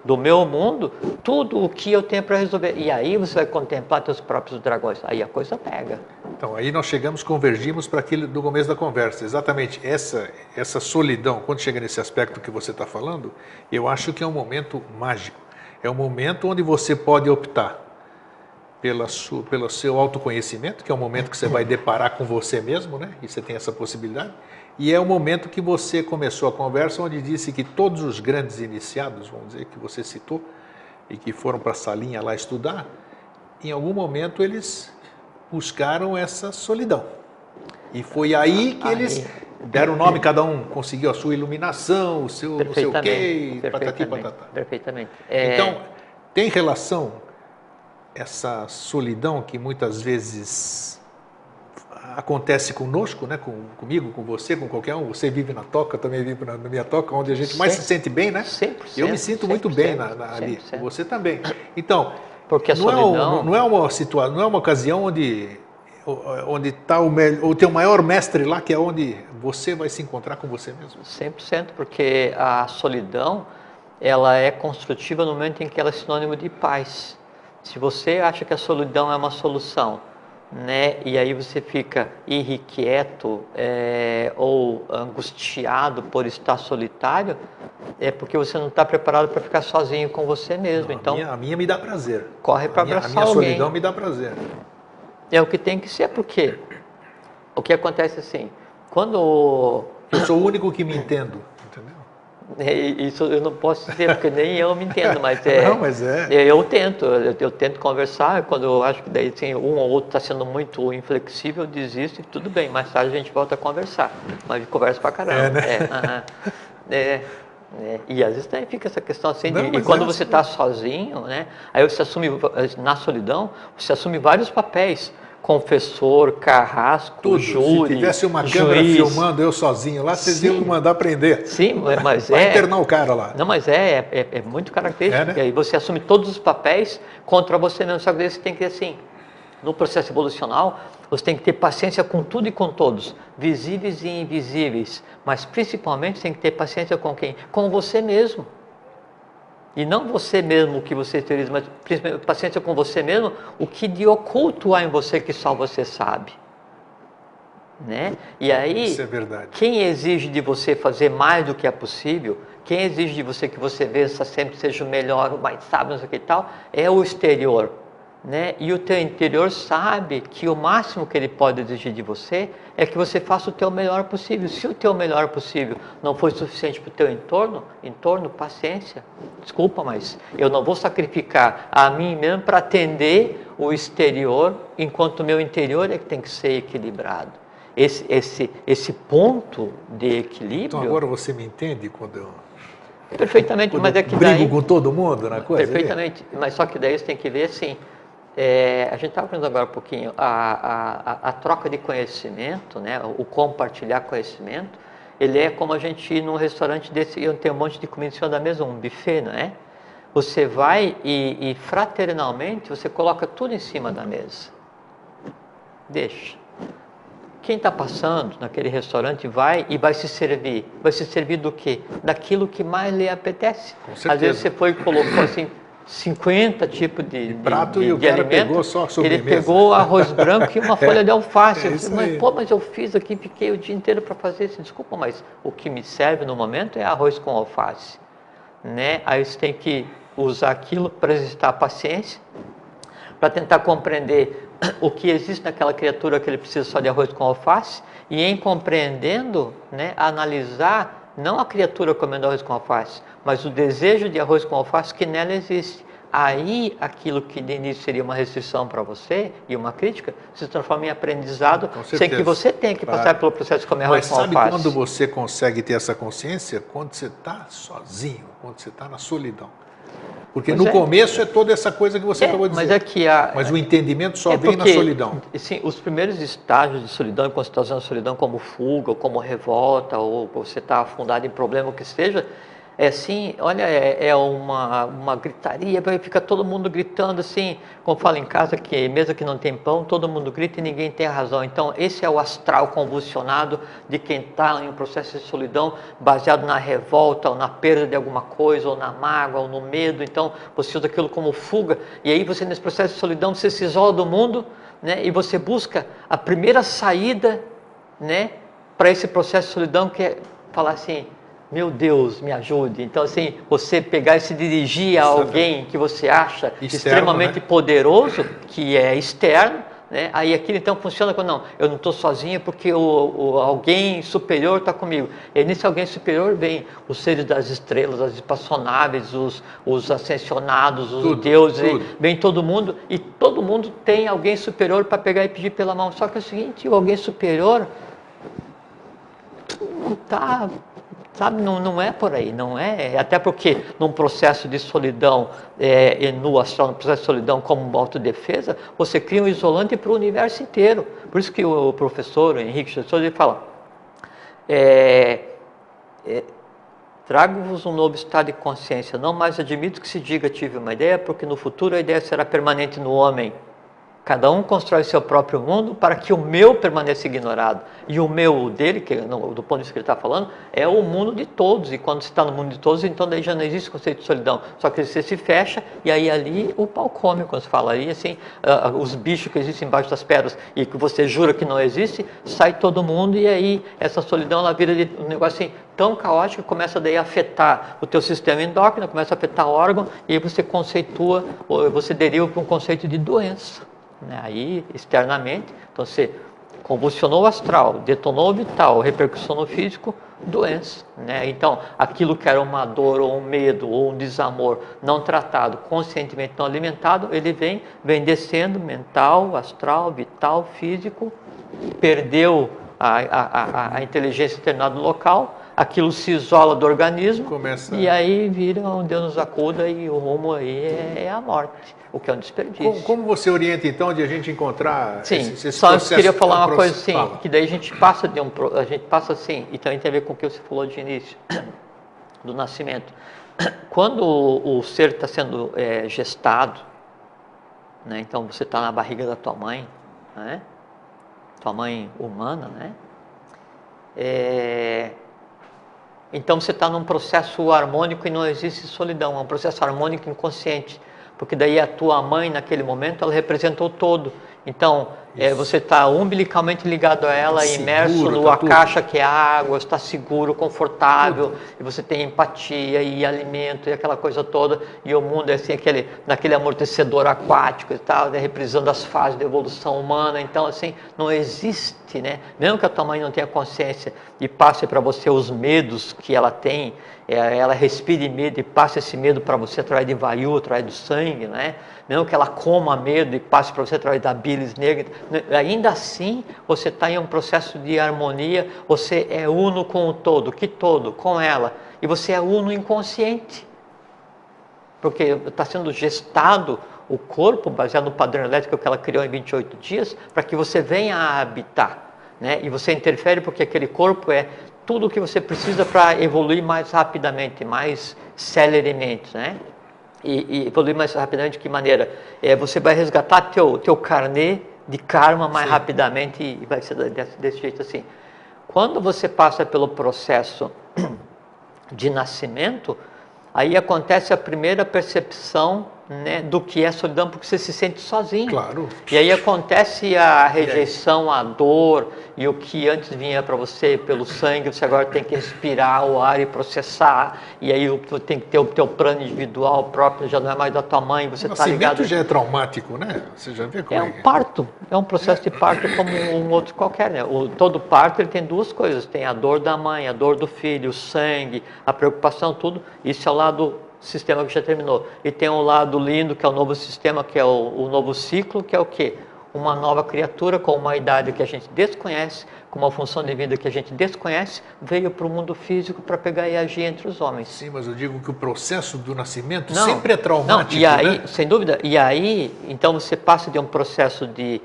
do meu mundo, tudo o que eu tenho para resolver. E aí você vai contemplar teus próprios dragões. Aí a coisa pega. Então, aí nós convergimos para aquilo do começo da conversa. Exatamente essa solidão, quando chega nesse aspecto que você está falando, eu acho que é um momento mágico. É um momento onde você pode optar pelo seu autoconhecimento, que é o momento que você vai deparar com você mesmo, né? E você tem essa possibilidade. E é o momento que você começou a conversa, onde disse que todos os grandes iniciados, vamos dizer, que você citou, e que foram para a salinha lá estudar, em algum momento eles buscaram essa solidão. E foi aí que eles deram o nome, cada um conseguiu a sua iluminação, o seu não sei o quê, patati patatá. Perfeitamente. Então, tem relação essa solidão que muitas vezes acontece conosco, né? Comigo, com você, com qualquer um. Você vive na toca, eu também vivo na minha toca, onde a gente mais se sente bem, né? 100%, eu me sinto muito bem ali, você também. Então, porque a solidão... não é uma situação, não é uma ocasião onde está o teu maior mestre lá, que é onde você vai se encontrar com você mesmo. 100%, porque a solidão, ela é construtiva no momento em que ela é sinônimo de paz. Se você acha que a solidão é uma solução, né, e aí você fica irrequieto ou angustiado por estar solitário, é porque você não está preparado para ficar sozinho com você mesmo. Não, então, a minha me dá prazer. Corre para abraçar alguém. A minha solidão me dá prazer. É o que tem que ser, porque o que acontece assim, quando... Eu sou o único que me entendo. Isso eu não posso dizer, porque nem eu me entendo, mas não, mas eu tento conversar. Quando eu acho que daí assim, um ou outro está sendo muito inflexível, eu desisto e tudo bem, mais tarde a gente volta a conversar, mas conversa pra caramba. E às vezes também fica essa questão assim, e quando você está sozinho, né, aí você assume, na solidão, você assume vários papéis. Confessor, carrasco, tudo. Júri, Se tivesse uma câmera filmando eu sozinho lá, vocês iam me mandar prender. Sim, mas vai internar o cara lá. Não, mas é muito característico. Né? Porque aí você assume todos os papéis contra você mesmo. Só que daí você tem que ter assim, no processo evolucional, você tem que ter paciência com tudo e com todos, visíveis e invisíveis. Mas principalmente você tem que ter paciência com quem? Com você mesmo. E não você mesmo o que você exterioriza, mas principalmente paciência com você mesmo, o que de oculto há em você que só você sabe. Né? E aí, isso é verdade. Quem exige de você fazer mais do que é possível, quem exige de você que você vença sempre, seja o melhor, o mais sábio, não sei o que e tal, é o exterior. Né? E o teu interior sabe que o máximo que ele pode exigir de você é que você faça o teu melhor possível. Se o teu melhor possível não foi suficiente para o teu entorno, paciência. Desculpa, mas eu não vou sacrificar a mim mesmo para atender o exterior, enquanto o meu interior é que tem que ser equilibrado. Esse ponto de equilíbrio... Então agora você me entende quando eu... Perfeitamente, quando mas é que brigo com todo mundo na coisa? Perfeitamente, mas só que daí você tem que ver assim... a gente estava falando agora um pouquinho, a troca de conhecimento, né, o compartilhar conhecimento, ele é como a gente ir num restaurante desse, eu tenho um monte de comida em cima da mesa, um buffet, não é? Você vai e fraternalmente, você coloca tudo em cima da mesa. Deixa. Quem está passando naquele restaurante vai e vai se servir. Vai se servir do quê? Daquilo que mais lhe apetece. Com certeza. Às vezes você foi e colocou assim... 50 tipos de prato e o cara alimento, pegou só a sobremesa. Ele pegou arroz branco e uma folha de alface. Mas eu fiz aqui, fiquei o dia inteiro para fazer isso. Desculpa, mas o que me serve no momento é arroz com alface. Né? Aí você tem que usar aquilo para exercitar a paciência, para tentar compreender o que existe naquela criatura que ele precisa só de arroz com alface, e em compreendendo, né, analisar não a criatura comendo arroz com alface, mas o desejo de arroz com alface que nela existe. Aí, aquilo que de início seria uma restrição para você e uma crítica, se transforma em aprendizado, sem que você tenha que passar pelo processo de comer arroz com alface. Mas sabe quando você consegue ter essa consciência? Quando você está sozinho, quando você está na solidão. Porque no começo é toda essa coisa que você acabou de dizer. Mas o entendimento só vem na solidão. Sim, os primeiros estágios de solidão, quando você está usando a solidão como fuga, ou como revolta, ou você está afundado em problema, o que seja, é assim, olha, é uma gritaria, fica todo mundo gritando assim, como fala em casa, que mesmo que não tem pão, todo mundo grita e ninguém tem razão. Então, esse é o astral convulsionado de quem está em um processo de solidão, baseado na revolta, ou na perda de alguma coisa, ou na mágoa, ou no medo. Então, você usa aquilo como fuga, e aí você, nesse processo de solidão, você se isola do mundo, né, e você busca a primeira saída, né, para esse processo de solidão, que é falar assim: meu Deus, me ajude. Então, assim, você pegar e se dirigir a alguém que você acha extremamente poderoso, que é externo, né? Aí aquilo então funciona quando não, eu não estou sozinho porque alguém superior está comigo. E nesse alguém superior vem os seres das estrelas, as espaçonaves, os ascensionados, os deuses, vem todo mundo, e todo mundo tem alguém superior para pegar e pedir pela mão. Só que é o seguinte, o alguém superior não está... Sabe, não é por aí, não é, até porque num processo de solidão, no astral, no processo de solidão como autodefesa, você cria um isolante para o universo inteiro. Por isso que o professor, o Henrique Jesus, ele fala, trago-vos um novo estado de consciência, não mais admito que se diga tive uma ideia, porque no futuro a ideia será permanente no homem. Cada um constrói seu próprio mundo para que o meu permaneça ignorado. E o meu, o dele, que do ponto de vista que ele está falando, é o mundo de todos. E quando você está no mundo de todos, então daí já não existe o conceito de solidão. Só que você se fecha e aí ali o pau come, quando se fala aí, assim, os bichos que existem embaixo das pedras e que você jura que não existe, sai todo mundo e aí essa solidão ela vira de um negócio assim tão caótico que começa daí a afetar o teu sistema endócrino, começa a afetar órgão e aí você conceitua, você deriva para um conceito de doença. Aí, externamente, então você convulsionou o astral, detonou o vital, repercussão no físico, doença. Né? Então, aquilo que era uma dor, ou um medo, ou um desamor não tratado, conscientemente não alimentado, ele vem descendo, mental, astral, vital, físico, perdeu a inteligência em determinado local, aquilo se isola do organismo, e aí vira um Deus nos acuda e o rumo aí é a morte, o que é um desperdício. Como você orienta então de a gente encontrar esse só processo? Eu queria falar uma coisa assim, que daí a gente passa assim, e também tem a ver com o que você falou de início, do nascimento. Quando o ser está sendo gestado, né, então você está na barriga da tua mãe, né, tua mãe humana, né, então você está num processo harmônico e não existe solidão, é um processo harmônico inconsciente, porque daí a tua mãe naquele momento ela representou todo. Então você está umbilicalmente ligado a ela, tá imerso seguro, numa caixa que é água, está seguro, confortável, e você tem empatia e alimento e aquela coisa toda, e o mundo é assim, naquele amortecedor aquático e tal, né, reprisando as fases da evolução humana. Então assim, não existe, né? Mesmo que a tua mãe não tenha consciência e passe para você os medos que ela tem, ela respire medo e passe esse medo para você através de vaiu, através do sangue, né? Mesmo que ela coma medo e passe para você através da bilis negra, ainda assim você está em um processo de harmonia, você é uno com o todo, que todo, com ela, e você é uno inconsciente, porque está sendo gestado o corpo, baseado no padrão elétrico que ela criou em 28 dias, para que você venha a habitar, né? E você interfere porque aquele corpo é tudo o que você precisa para evoluir mais rapidamente, mais celeremente, né? E evoluir mais rapidamente de que maneira? Você vai resgatar teu carnê de karma mais rapidamente e vai ser desse jeito assim. Quando você passa pelo processo de nascimento, aí acontece a primeira percepção né, do que é solidão, porque você se sente sozinho. Claro. E aí acontece a rejeição, a dor, e o que antes vinha para você pelo sangue, você agora tem que respirar o ar e processar, e aí você tem que ter o teu plano individual próprio, já não é mais da tua mãe, você está ligado... já é traumático, né? Você já vê como é um parto, é um processo de parto como um outro qualquer, né? Todo parto ele tem duas coisas, tem a dor da mãe, a dor do filho, o sangue, a preocupação, tudo, isso é o lado sistema que já terminou. E tem um lado lindo, que é o novo sistema, que é o novo ciclo, que é o quê? Uma nova criatura com uma idade que a gente desconhece, com uma função de vida que a gente desconhece, veio para o mundo físico para pegar e agir entre os homens. Sim, mas eu digo que o processo do nascimento sempre é traumático, e aí, né? sem dúvida, e aí, então você passa de um processo de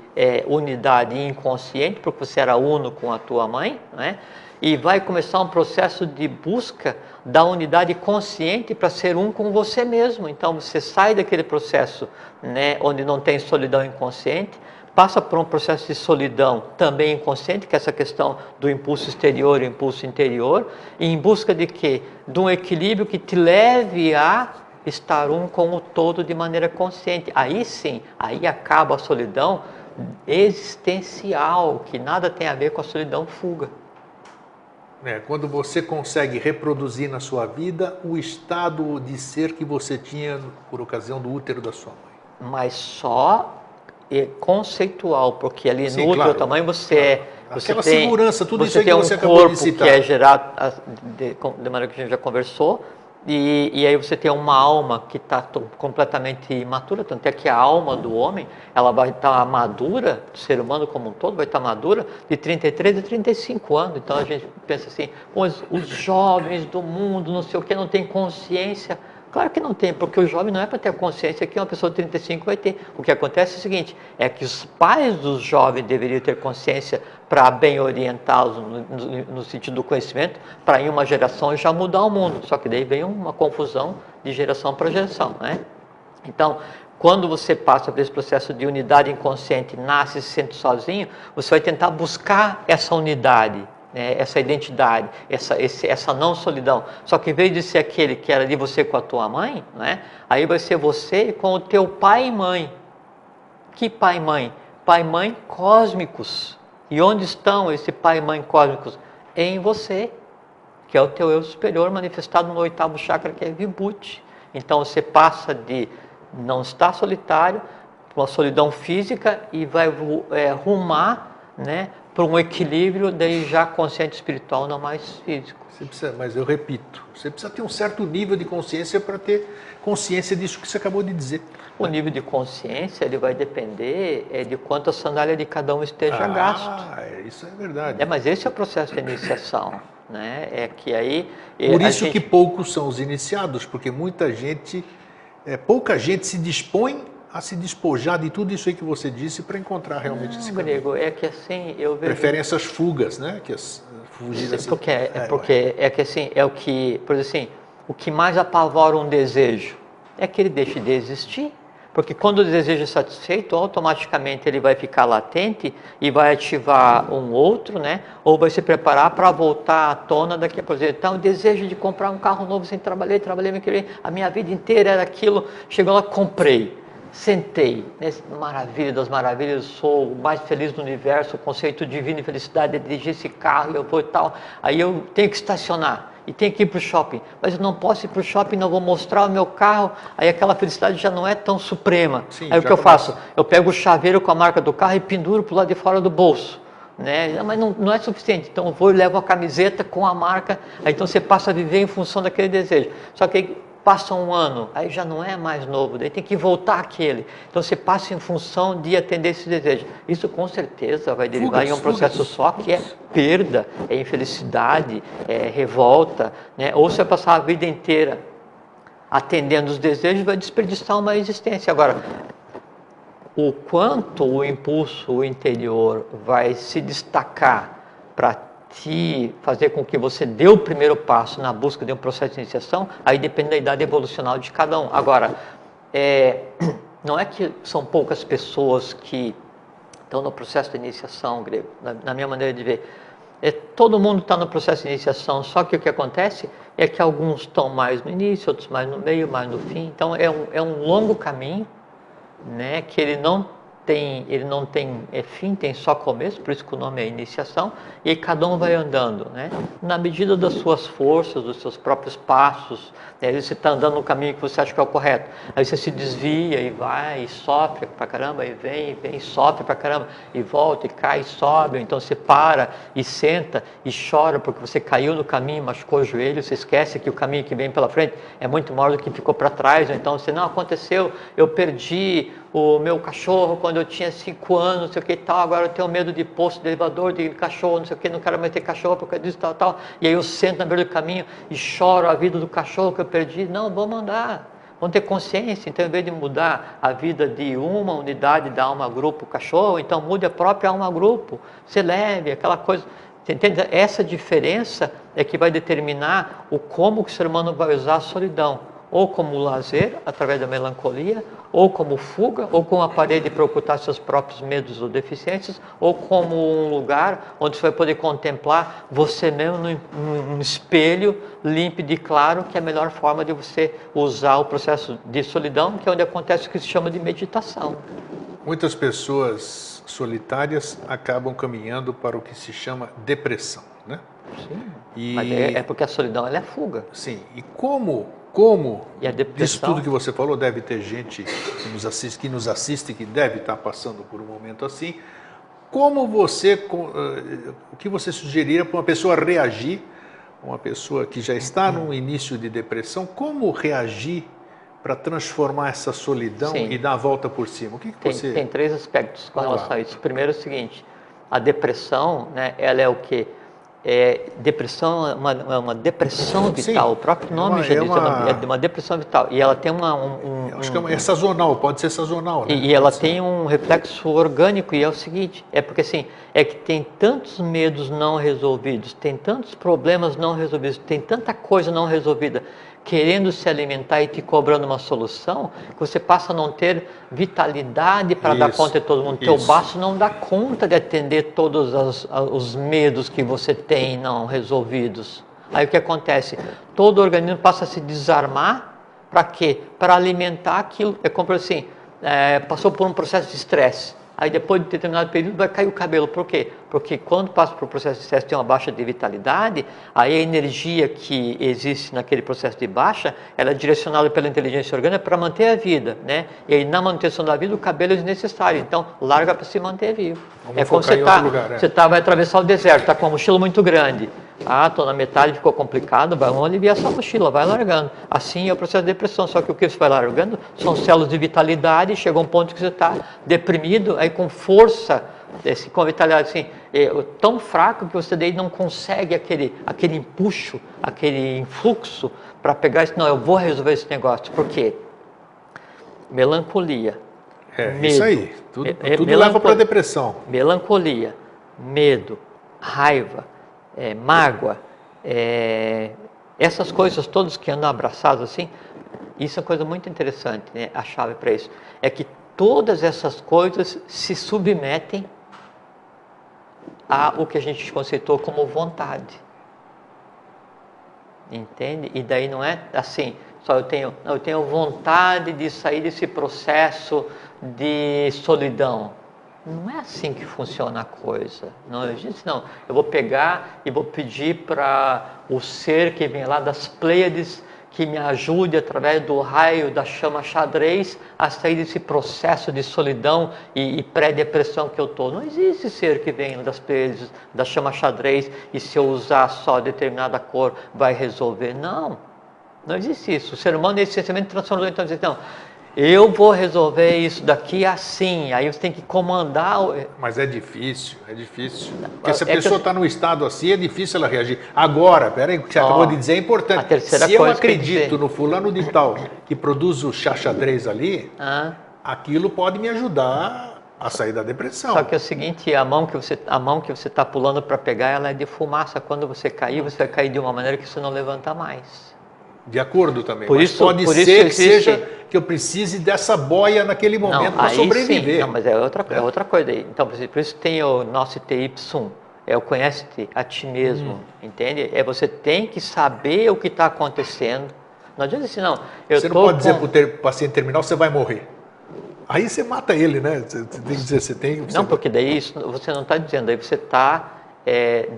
unidade inconsciente, porque você era uno com a tua mãe, né? E vai começar um processo de busca da unidade consciente para ser um com você mesmo. Então você sai daquele processo, né, onde não tem solidão inconsciente, passa por um processo de solidão também inconsciente, que é essa questão do impulso exterior e impulso interior, e em busca de quê? De um equilíbrio que te leve a estar um com o todo de maneira consciente. Aí sim, aí acaba a solidão existencial, que nada tem a ver com a solidão fuga. Quando você consegue reproduzir na sua vida o estado de ser que você tinha por ocasião do útero da sua mãe. Mas só conceitual, porque ali no útero claro, da mãe você aquela tem segurança, tudo isso aí tem que você acabou de citar. que é gerado de maneira que a gente já conversou, e aí você tem uma alma que está completamente imatura, tanto é que a alma do homem, ela vai estar madura, do ser humano como um todo, vai estar madura de 33 a 35 anos. Então a gente pensa assim, os jovens do mundo, não sei o que, não tem consciência. Claro que não tem, porque o jovem não é para ter consciência que uma pessoa de 35 vai ter. O que acontece é o seguinte, é que os pais dos jovens deveriam ter consciência para bem orientá-los no sentido do conhecimento, para em uma geração já mudar o mundo. Só que daí vem uma confusão de geração para geração, né? Então, quando você passa por esse processo de unidade inconsciente, nasce e se sente sozinho, você vai tentar buscar essa unidade, essa identidade, essa não solidão. Só que em vez de ser aquele que era de você com a tua mãe, né, aí vai ser você com o teu pai e mãe. Que pai e mãe? Pai e mãe cósmicos. E onde estão esse pai e mãe cósmicos? Em você, que é o teu eu superior manifestado no 8º chakra, que é Vibhuti. Então você passa de não estar solitário para uma solidão física e vai rumar, né, para um equilíbrio daí já consciente espiritual, não mais físico. Mas eu repito, você precisa ter um certo nível de consciência para ter consciência disso que você acabou de dizer. O nível de consciência ele vai depender de quanto a sandália de cada um esteja gasto. Isso é verdade. Mas esse é o processo de iniciação, né? É que aí por isso que poucos são os iniciados, porque pouca gente se dispõe a se despojar de tudo isso aí que você disse para encontrar realmente esse caminho. Grego, é que assim, eu vejo... Preferem essas fugas, né? Fugir assim. Porque é que assim, é o que, por exemplo assim, o que mais apavora um desejo é que ele deixe de existir. Porque quando o desejo é satisfeito, automaticamente ele vai ficar latente e vai ativar um outro, né? Ou vai se preparar para voltar à tona daqui a pouco. Então, o desejo de comprar um carro novo, sem trabalhei, a minha vida inteira era aquilo, chegou lá, comprei. Sentei, maravilha das maravilhas, sou o mais feliz do universo, o conceito divino de felicidade é dirigir esse carro, eu vou e tal. Aí eu tenho que estacionar e tenho que ir para o shopping, mas eu não posso ir para o shopping, não vou mostrar o meu carro, aí aquela felicidade já não é tão suprema. Sim, aí o que eu faço? Eu pego o chaveiro com a marca do carro e penduro para o lado de fora do bolso. Mas não é suficiente, então eu vou e levo a camiseta com a marca, aí então você passa a viver em função daquele desejo. Só que passa um ano, aí já não é mais novo, daí tem que voltar àquele. Então você passa em função de atender esse desejo. Isso com certeza vai derivar em um processo só que é perda, é infelicidade, é revolta, né? Ou você vai passar a vida inteira atendendo os desejos, vai desperdiçar uma existência. Agora, o quanto o impulso interior vai se destacar para fazer com que você dê o primeiro passo na busca de um processo de iniciação, aí depende da idade evolucional de cada um. Agora, não é que são poucas pessoas que estão no processo de iniciação, Grego, na minha maneira de ver. todo mundo está no processo de iniciação, só que o que acontece é que alguns estão mais no início, outros mais no meio, mais no fim. Então é um longo caminho, né, que ele não tem fim, tem só começo, por isso que o nome é iniciação, e aí cada um vai andando, né, na medida das suas forças, dos seus próprios passos, né, você está andando no caminho que você acha que é o correto, aí você se desvia e vai, e sofre pra caramba, e vem, e sofre pra caramba, e volta, e cai, e sobe, então você para, e senta, e chora porque você caiu no caminho, machucou o joelho, você esquece que o caminho que vem pela frente é muito maior do que ficou para trás, ou então você, não, aconteceu, eu perdi o meu cachorro quando eu tinha 5 anos, não sei o que e tal, agora eu tenho medo de poço, de elevador, de cachorro, não sei o que, não quero mais ter cachorro por causa disso, tal. E aí eu sento na beira do caminho e choro a vida do cachorro que eu perdi. Não, vamos andar, vamos ter consciência. Então, em vez de mudar a vida de uma unidade da alma grupo cachorro, então mude a própria alma grupo, se leve, aquela coisa. Você entende? Essa diferença é que vai determinar o como o ser humano vai usar a solidão. Ou como lazer, através da melancolia, ou como fuga, ou como aparelho para ocultar seus próprios medos ou deficiências, ou como um lugar onde você vai poder contemplar você mesmo num espelho límpido e claro, que é a melhor forma de você usar o processo de solidão, que é onde acontece o que se chama de meditação. Muitas pessoas solitárias acabam caminhando para o que se chama depressão, né? Sim, mas é porque a solidão ela é fuga. Sim, e como e a depressão, disso tudo que você falou, deve ter gente que nos assiste que deve estar passando por um momento assim, o que você sugeriria para uma pessoa reagir, uma pessoa que já está num início de depressão, como reagir para transformar essa solidão e dar a volta por cima? O que você... Tem 3 aspectos com relação a isso. Primeiro é o seguinte, a depressão, né, ela é o quê? Depressão é uma depressão vital. Sim, o próprio nome já diz, é uma depressão vital. E ela tem acho que é sazonal, pode ser sazonal. Né? E ela tem um reflexo orgânico, e é o seguinte, porque assim, é que tem tantos medos não resolvidos, tem tantos problemas não resolvidos, tem tanta coisa não resolvida, querendo se alimentar e te cobrando uma solução, que você passa a não ter vitalidade para dar conta de todo mundo. Teu baço não dá conta de atender todos os medos que você tem não resolvidos. Aí o que acontece? Todo o organismo passa a se desarmar. Para quê? Para alimentar aquilo. É como assim, passou por um processo de estresse. Aí depois de determinado período vai cair o cabelo. Por quê? Porque quando passa por um processo de estresse tem uma baixa de vitalidade, aí a energia que existe naquele processo de baixa, ela é direcionada pela inteligência orgânica para manter a vida, né? E aí na manutenção da vida o cabelo é desnecessário, então larga para se manter vivo. Vamos quando você vai atravessar o deserto, está com uma mochila muito grande. Estou na metade, ficou complicado, vamos aliviar essa mochila, vai largando. Assim é o processo de depressão, só que o que você vai largando são células de vitalidade, chega um ponto que você está deprimido, aí com força, com vitalidade assim, tão fraco que você daí não consegue aquele empuxo, aquele influxo para pegar isso. Não, eu vou resolver esse negócio. Por quê? Melancolia. Medo. Isso aí, tudo leva para a depressão. Melancolia, medo, raiva, mágoa, essas coisas todas que andam abraçadas assim, isso é uma coisa muito interessante, né? A chave para isso é que todas essas coisas se submetem a o que a gente conceitou como vontade, entende? E daí não é assim, só eu tenho vontade de sair desse processo de solidão. Não é assim que funciona a coisa. Não, eu vou pegar e vou pedir para o ser que vem lá das Pleiades que me ajude através do raio da chama xadrez a sair desse processo de solidão e pré-depressão que eu estou. Não existe ser que vem das Pleiades, da chama xadrez, e se eu usar só determinada cor vai resolver. Não existe isso. O ser humano é essencialmente transformador. Então, não, eu vou resolver isso daqui assim, aí você tem que comandar. Mas é difícil. Porque se a pessoa está num estado assim, é difícil ela reagir. Agora, peraí, o que você acabou de dizer é importante. Se eu acredito no fulano de tal que produz o chá xadrez ali, aquilo pode me ajudar a sair da depressão. Só que é o seguinte, a mão que você está pulando para pegar, ela é de fumaça. Quando você cair, você vai cair de uma maneira que você não levanta mais. De acordo também, mas pode ser que seja que eu precise dessa boia naquele momento para sobreviver. Sim. Não, mas é outra coisa aí. Então, por isso tem o nosso TY1, É o conhece-te a ti mesmo, entende? É você tem que saber o que está acontecendo. Não adianta assim, não. Você não pode dizer para o paciente terminal, você vai morrer. Aí você mata ele, né? Você tem que dizer, você tem... Não, porque daí isso você não está dizendo, aí você está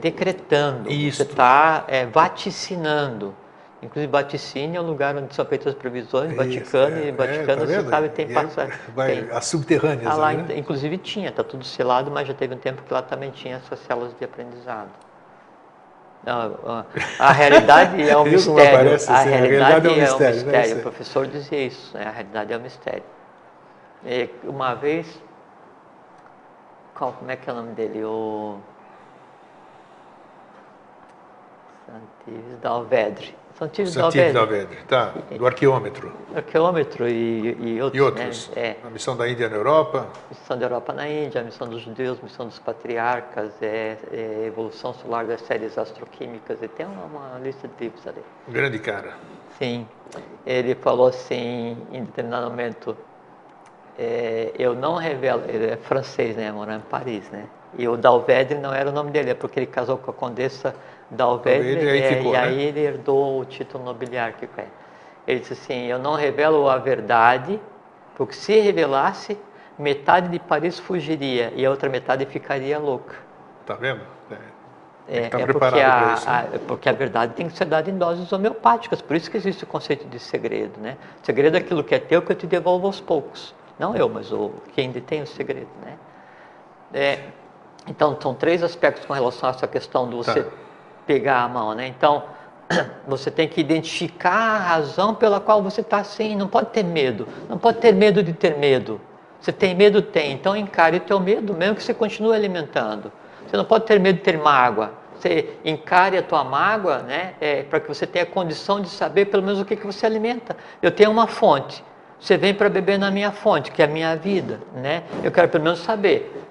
decretando, Isso. você está vaticinando. Inclusive, vaticínio é o lugar onde são feitas as previsões, Vaticano, e Vaticano, tá você sabe, tem passagem. As subterrâneas lá, né? inclusive tinha, está tudo selado, mas já teve um tempo que lá também tinha essas células de aprendizado. Não, a realidade é um mistério. Assim, a realidade é um mistério. Né? O professor dizia isso, né? A realidade é um mistério. E uma vez, como é que é o nome dele? O Santives Dalvedre. Santives Dalvedre, tá, do arqueômetro. Arqueômetro e outros. Né? A missão da Índia na Europa. Missão da Europa na Índia, a missão dos judeus, missão dos patriarcas, evolução solar das séries astroquímicas, e tem uma lista de livros ali. Grande cara. Sim, ele falou assim, em determinado momento, eu não revelo, ele é francês, né, morando em Paris, né, e o Dalvedre não era o nome dele, é porque ele casou com a condessa Dalvedre, e aí ele herdou o título nobiliário que é. Ele disse assim, eu não revelo a verdade, porque se revelasse, metade de Paris fugiria e a outra metade ficaria louca. Tá vendo? Porque a verdade tem que ser dada em doses homeopáticas, por isso que existe o conceito de segredo, né? O segredo é aquilo que é teu que eu te devolvo aos poucos. Não eu, mas quem detém o segredo, né? Então, são 3 aspectos com relação a essa questão do você pegar a mão, né? Então, você tem que identificar a razão pela qual você está assim, não pode ter medo, não pode ter medo de ter medo. Você tem medo? Tem, então encare o teu medo, mesmo que você continue alimentando. Você não pode ter medo de ter mágoa, você encare a tua mágoa, né? Para que você tenha condição de saber pelo menos o que você alimenta. Eu tenho uma fonte, você vem para beber na minha fonte, que é a minha vida, né? Eu quero pelo menos saber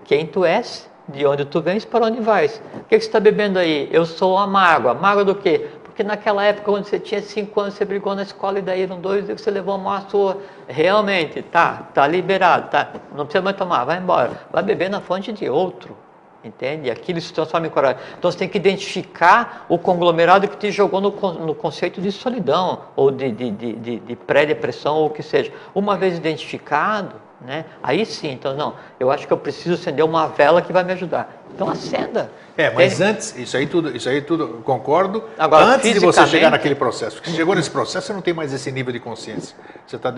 quem tu és, de onde tu vens, para onde vais. O que você está bebendo aí? Eu sou a mágoa. Mágoa do quê? Porque naquela época, quando você tinha 5 anos, você brigou na escola e daí eram 2 e você levou uma sua. Realmente, tá liberado, tá? Não precisa mais tomar, vai embora. Vai beber na fonte de outro, entende? Aquilo se transforma em coragem. Então você tem que identificar o conglomerado que te jogou no conceito de solidão, ou de pré-depressão, ou o que seja. Uma vez identificado, né? Aí sim, então não, eu acho que eu preciso acender uma vela que vai me ajudar. Então acenda. Mas antes, isso aí tudo concordo. Agora, antes de você chegar naquele processo, porque você chegou nesse processo, você não tem mais esse nível de consciência. Você tá,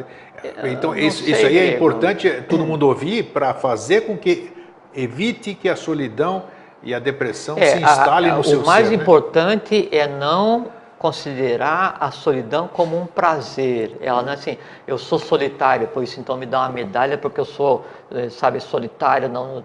então isso aí é importante todo mundo ouvir para fazer com que evite que a solidão e a depressão se instalem no seu ser. O mais importante é não considerar a solidão como um prazer. Ela não é assim, eu sou solitário, por isso então me dá uma medalha porque eu sou, solitário, não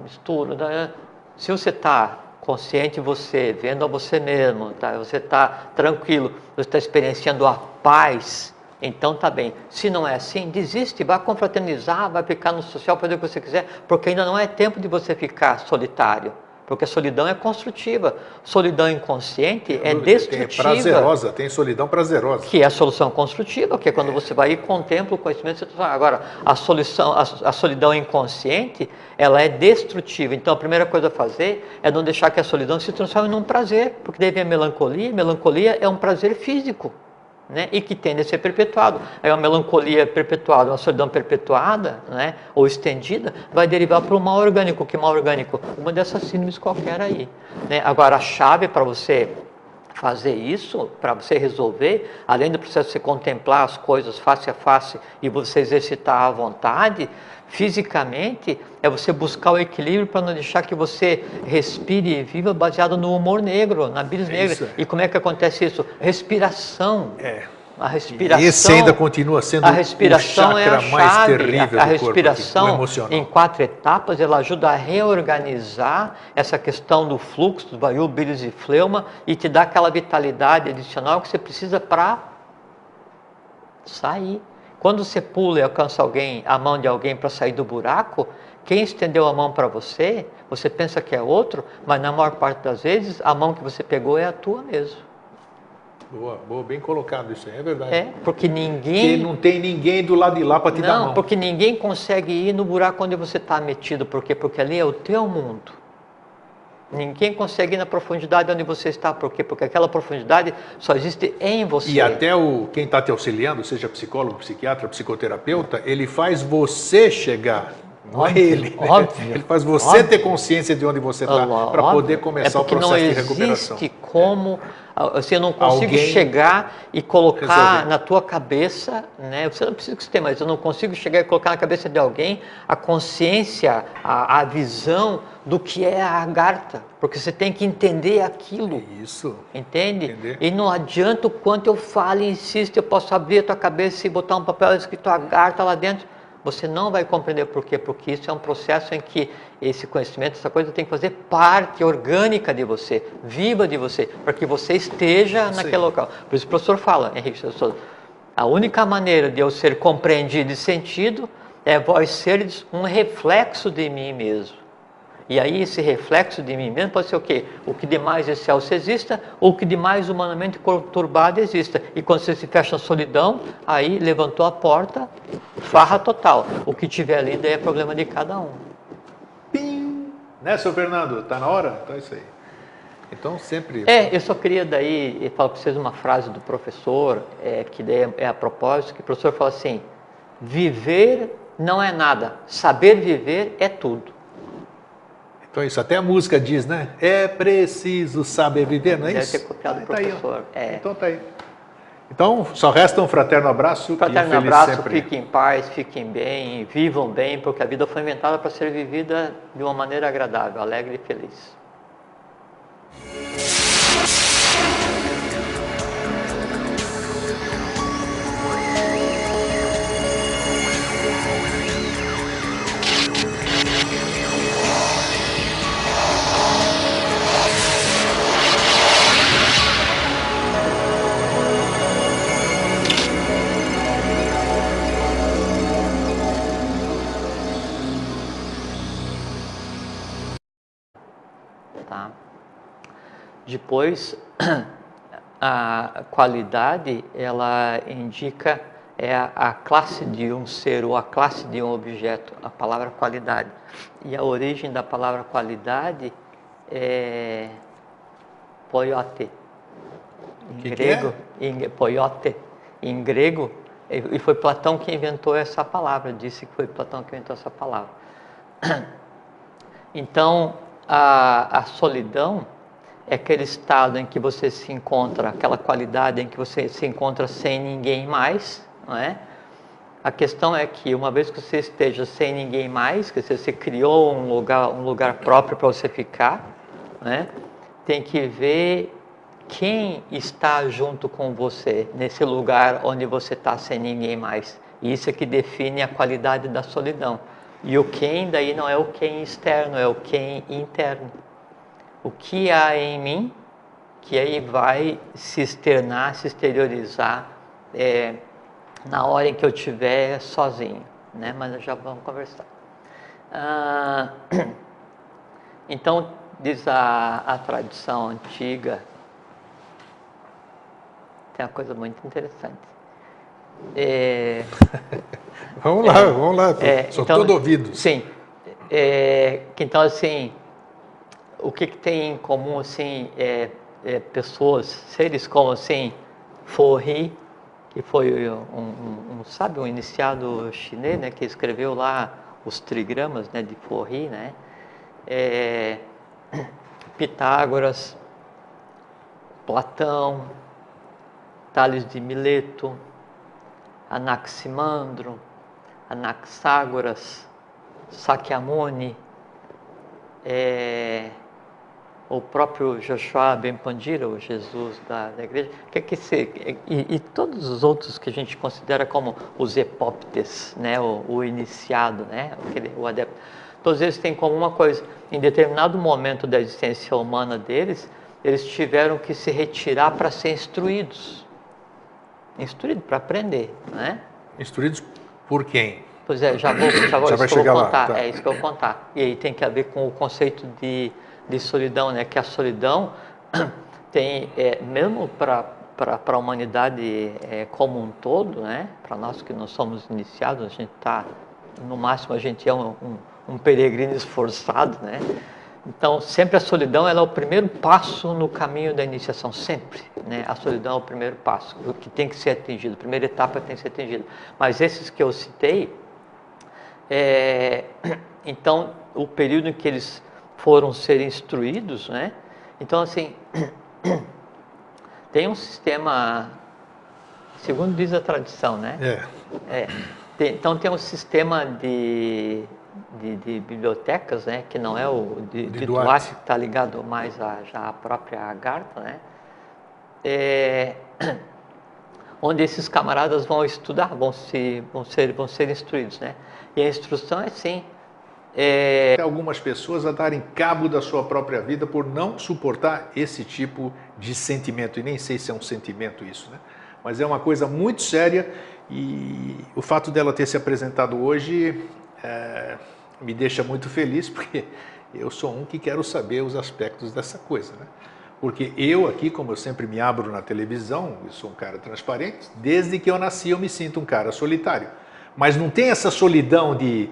misturo. Né? Se você está consciente, você vendo a você mesmo, tá? Você está tranquilo, você está experienciando a paz, então tá bem. Se não é assim, desiste, vai confraternizar, vai ficar no social, fazer o que você quiser, porque ainda não é tempo de você ficar solitário. Porque a solidão é construtiva. Solidão inconsciente é destrutiva. É prazerosa, tem solidão prazerosa. Que é a solução construtiva, que é quando você vai e contempla o conhecimento. Agora, a solidão inconsciente, ela é destrutiva. Então, a primeira coisa a fazer é não deixar que a solidão se transforme num prazer. Porque daí vem a melancolia. Melancolia é um prazer físico, né? E que tende a ser perpetuado. Aí uma melancolia perpetuada, uma solidão perpetuada, né? Ou estendida, vai derivar para um mal orgânico. Que mal orgânico? Uma dessas síndromes qualquer aí, né? Agora, a chave para você fazer isso, para você resolver, além do processo de você contemplar as coisas face a face e você exercitar a vontade, fisicamente, é você buscar o equilíbrio para não deixar que você respire e viva baseado no humor negro, na bilis negra. E como é que acontece isso? Respiração. A respiração. E esse ainda continua sendo a respiração o chakra é a chave. mais terrível a do respiração, corpo, em 4 etapas, ela ajuda a reorganizar essa questão do fluxo, do vayu, bilis e fleuma, e te dá aquela vitalidade adicional que você precisa para sair. Quando você pula e alcança a mão de alguém para sair do buraco, quem estendeu a mão para você, você pensa que é outro, mas na maior parte das vezes, a mão que você pegou é a tua mesmo. Boa, boa, bem colocado isso aí, é verdade. Porque ninguém... Porque não tem ninguém do lado de lá para te dar a mão. Não, porque ninguém consegue ir no buraco onde você está metido. Por quê? Porque ali é o teu mundo. Ninguém consegue ir na profundidade onde você está. Por quê? Porque aquela profundidade só existe em você. E até quem está te auxiliando, seja psicólogo, psiquiatra, psicoterapeuta, ele faz você chegar. Não é ele. Óbvio. Ele faz você ter consciência de onde você está para poder começar o processo de recuperação. Porque não existe como... Assim, eu não consigo chegar e colocar na tua cabeça, né? Você não precisa que você tenha, mas eu não consigo chegar e colocar na cabeça de alguém a consciência, a visão do que é a agartha. Porque você tem que entender aquilo. Isso. Entende? E não adianta o quanto eu falo e insisto, eu posso abrir a tua cabeça e botar um papel escrito agartha lá dentro. Você não vai compreender por quê, porque isso é um processo em que esse conhecimento, essa coisa tem que fazer parte orgânica de você, viva de você, para que você esteja naquele local. Por isso o professor fala, Henrique, a única maneira de eu ser compreendido e sentido é vós seres um reflexo de mim mesmo. E aí esse reflexo de mim mesmo pode ser o quê? O que de mais excelso exista, ou o que de mais humanamente conturbado exista. E quando você se fecha na solidão, aí levantou a porta, farra total. O que tiver ali daí é problema de cada um. Pim! Né, seu Fernando? Tá na hora? Então é isso aí. Então sempre... eu só queria daí falar para vocês uma frase do professor, que daí é a propósito, que o professor fala assim, viver não é nada, saber viver é tudo. Então isso, até a música diz, né? É preciso saber viver, não é isso? Deve ter copiado o professor. Então tá aí. Então, só resta um fraterno abraço. Fraterno abraço, sempre. Fiquem em paz, fiquem bem, vivam bem, porque a vida foi inventada para ser vivida de uma maneira agradável, alegre e feliz. Tá? Depois, a qualidade, ela indica a classe de um ser ou a classe de um objeto, a palavra qualidade. E a origem da palavra qualidade é poiote. Em grego, poiote. Em grego, e foi Platão que inventou essa palavra, disse que foi Platão que inventou essa palavra. Então, a solidão é aquele estado em que você se encontra, aquela qualidade em que você se encontra sem ninguém mais, não é? A questão é que uma vez que você esteja sem ninguém mais, que você criou um lugar próprio para você ficar, né? Tem que ver quem está junto com você nesse lugar onde você está sem ninguém mais. Isso é que define a qualidade da solidão. E o quem daí não é o quem externo, é o quem interno. O que há em mim, que aí vai se externar, se exteriorizar na hora em que eu estiver sozinho, né? Mas já vamos conversar. Então, diz a tradição antiga, tem uma coisa muito interessante. Vamos lá, sou então, todo ouvido. Sim, então assim, o que tem em comum assim, pessoas, seres como assim, Forri, que foi um iniciado chinês, né, que escreveu lá os trigramas, né, de Forri, né, Pitágoras, Platão, Tales de Mileto, Anaximandro, Anaxágoras, Sakyamuni, o próprio Joshua Ben Pandira, o Jesus da igreja, e todos os outros que a gente considera como os epóptes, né, o iniciado, né, o adepto, todos eles têm como uma coisa, em determinado momento da existência humana deles, eles tiveram que se retirar para ser instruídos para aprender, né? Instruídos por quem? Pois já vou isso que eu vou contar. Tá. É isso que eu vou contar. E aí tem que ver com o conceito de solidão, né? Que a solidão tem, mesmo para para a humanidade como um todo, né? Para nós que não somos iniciados, a gente está, no máximo, a gente é um peregrino esforçado, né? Então, sempre a solidão ela é o primeiro passo no caminho da iniciação, sempre, né? A solidão é o primeiro passo, o que tem que ser atingido, a primeira etapa tem que ser atingida. Mas esses que eu citei, então, o período em que eles foram ser instruídos, né? Então, assim, tem um sistema, segundo diz a tradição, né? Então, tem um sistema de bibliotecas, né? Que não é o de Duarte, que está ligado mais já à própria Agartha, né? Onde esses camaradas vão estudar, vão ser instruídos, né? E a instrução é assim. Tem algumas pessoas a darem cabo da sua própria vida por não suportar esse tipo de sentimento. E nem sei se é um sentimento isso, né? Mas é uma coisa muito séria e o fato dela ter se apresentado hoje me deixa muito feliz, porque eu sou um que quero saber os aspectos dessa coisa, né? Porque eu aqui, como eu sempre me abro na televisão, eu sou um cara transparente, desde que eu nasci eu me sinto um cara solitário. Mas não tem essa solidão de,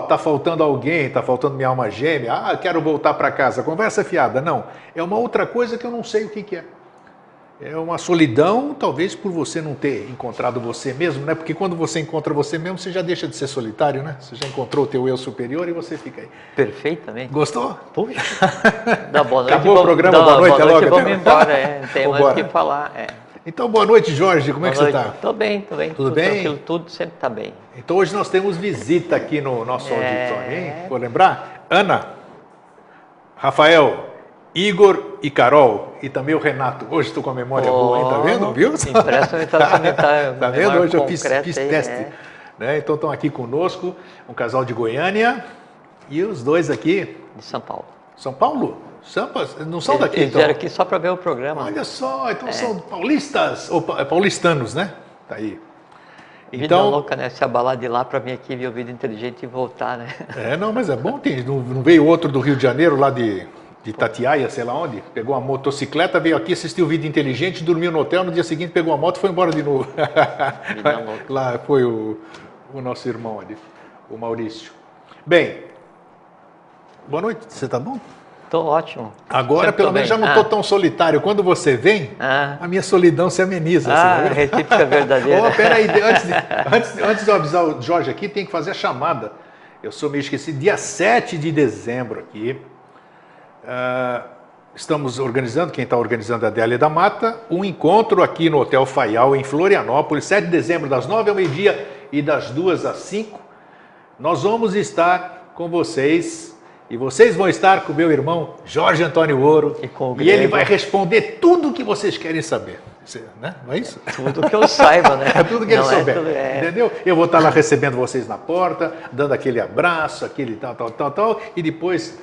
tá faltando alguém, tá faltando minha alma gêmea, quero voltar para casa, conversa fiada. Não, é uma outra coisa que eu não sei o que é. É uma solidão, talvez por você não ter encontrado você mesmo, né? Porque quando você encontra você mesmo, você já deixa de ser solitário, né? Você já encontrou o teu eu superior e você fica aí. Perfeitamente. Gostou? Puxa. Dá boa noite. Acabou o programa, boa noite, boa noite, logo. Vamos embora, tem mais o que falar. Então, boa noite, Jorge, como é que você está? Estou bem, Tudo bem? Tranquilo, tudo sempre está bem. Então, hoje nós temos visita aqui no nosso auditório, hein? Vou lembrar? Ana, Rafael, Igor e Carol, e também o Renato. Hoje estou com a memória boa, hein? Tá vendo? Viu? Impressa-me, tá vendo? Hoje eu fiz teste. Aí, né? Então, estão aqui conosco, um casal de Goiânia e os dois aqui... De São Paulo. São Paulo? Não são daqui, eles então? vieram aqui só para ver o programa. Olha só, então são paulistas, ou paulistanos, né? Tá aí. Vida Então, louca, né? Se abalar de lá para vir aqui ver o Vida Inteligente e voltar, né? Não, mas é bom. Não veio outro do Rio de Janeiro, lá de Itatiaia, sei lá onde? Pegou uma motocicleta, veio aqui, assistiu Vida Inteligente, dormiu no hotel, no dia seguinte pegou a moto e foi embora de novo. Vida louca. Lá foi o nosso irmão ali, o Maurício. Bem, boa noite, você tá bom? Estou ótimo. Agora, sempre pelo menos, já não estou tão solitário. Quando você vem, a minha solidão se ameniza. Recíproca verdadeira. Peraí, antes de eu avisar o Jorge aqui, tem que fazer a chamada. Eu sou meio esquecido. Dia 7 de dezembro aqui, estamos organizando, quem está organizando é a Adélia da Mata, um encontro aqui no Hotel Faial, em Florianópolis, 7 de dezembro, das 9 ao meio-dia e das 2 às 5. Nós vamos estar com vocês. E vocês vão estar com o meu irmão Jorge Antônio Ouro. E ele vai responder tudo o que vocês querem saber. Né? Não é isso? Tudo que eu saiba, né? Tudo que ele souber. Entendeu? Eu vou estar lá recebendo vocês na porta, dando aquele abraço, aquele tal. E depois.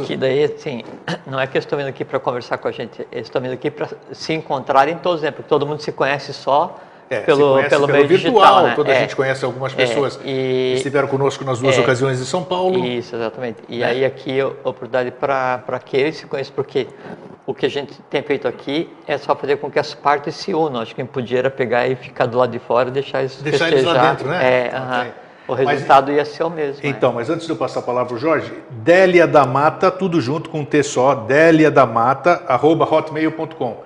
Que daí, assim, não é que eles estão vindo aqui para conversar com a gente, eles estão vindo aqui para se encontrarem todos, né? Porque todo mundo se conhece só. Pelo meio virtual, digital, né? Toda a gente conhece algumas pessoas que estiveram conosco nas duas ocasiões em São Paulo. Isso, exatamente. E aí aqui a oportunidade para que eles se conheçam, porque o que a gente tem feito aqui é só fazer com que as partes se unam. Acho que quem podia era pegar e ficar do lado de fora e deixar eles lá dentro, né? O resultado ia ser o mesmo. Então, mas antes de eu passar a palavra para o Jorge, Délia da Mata, tudo junto com um T só, deliadamata@hotmail.com.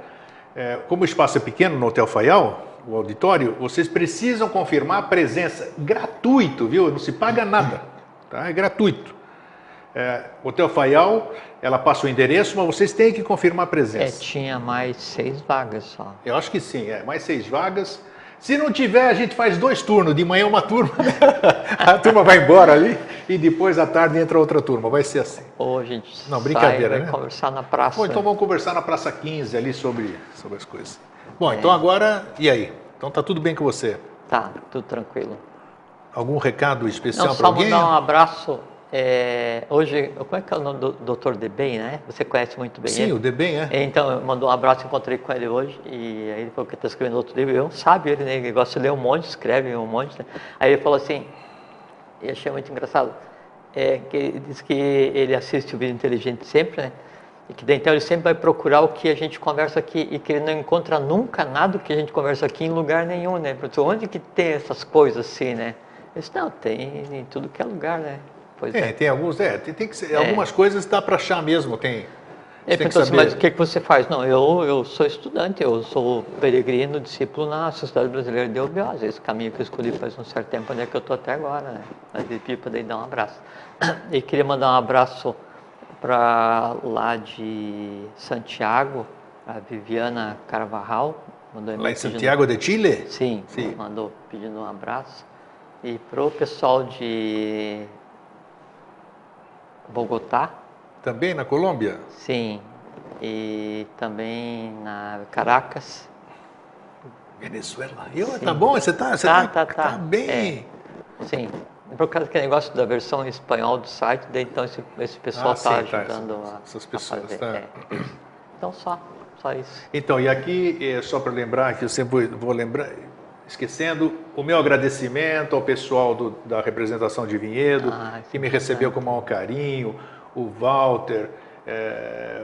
Como o espaço é pequeno no Hotel Faial, o auditório, vocês precisam confirmar a presença. Gratuito, viu? Não se paga nada, tá? É gratuito. Hotel Faial, ela passa o endereço, mas vocês têm que confirmar a presença. Tinha mais 6 vagas só. Eu acho que sim, mais 6 vagas. Se não tiver, a gente faz 2 turnos. De manhã uma turma, a turma vai embora ali e depois à tarde entra outra turma. Vai ser assim. Ou a gente brincadeira, vai conversar na praça. Então vamos conversar na Praça 15 ali sobre as coisas. Bom, então agora, e aí? Então tá tudo bem com você? Tá, tudo tranquilo. Algum recado especial para Só alguém? mandar um abraço. Hoje, como é que é o nome do Dr. Debem, né? Você conhece muito bem ele. Sim, o Debem, Então, eu mandou um abraço, encontrei com ele hoje, e aí ele falou que está escrevendo outro livro. Eu sabe ele, né? Ele gosta de ler um monte, escreve um monte, né? Aí ele falou assim, e achei muito engraçado, que ele disse que ele assiste o Vida Inteligente sempre, né? E que daí, então ele sempre vai procurar o que a gente conversa aqui e que ele não encontra nunca nada que a gente conversa aqui em lugar nenhum, né? Porque onde que tem essas coisas assim, né? Eu disse, não, tem em tudo que é lugar, né? Pois é. Tem alguns, tem que ser, algumas coisas dá para achar mesmo, tem. Ele perguntou assim, mas o que você faz? Não, eu sou estudante, eu sou peregrino, discípulo na Sociedade Brasileira de Eubiose. Esse caminho que eu escolhi faz um certo tempo, onde é que eu estou até agora, né? Mas ele pediu para dar um abraço. E queria mandar um abraço para lá de Santiago, a Viviana Carvajal. Mandou lá em Santiago de Chile? Sim, mandou pedindo um abraço. E para o pessoal de Bogotá. Também na Colômbia? Sim, e também na Caracas. Venezuela. Tá bom, você tá bem. Sim, por causa daquele negócio da versão em espanhol do site, daí então esse pessoal está ajudando essas pessoas, a fazer. tá. Então só isso. Então, e aqui, só para lembrar, que eu sempre vou lembrar, esquecendo, o meu agradecimento ao pessoal da representação de Vinhedo, que me recebeu com o maior carinho, o Walter,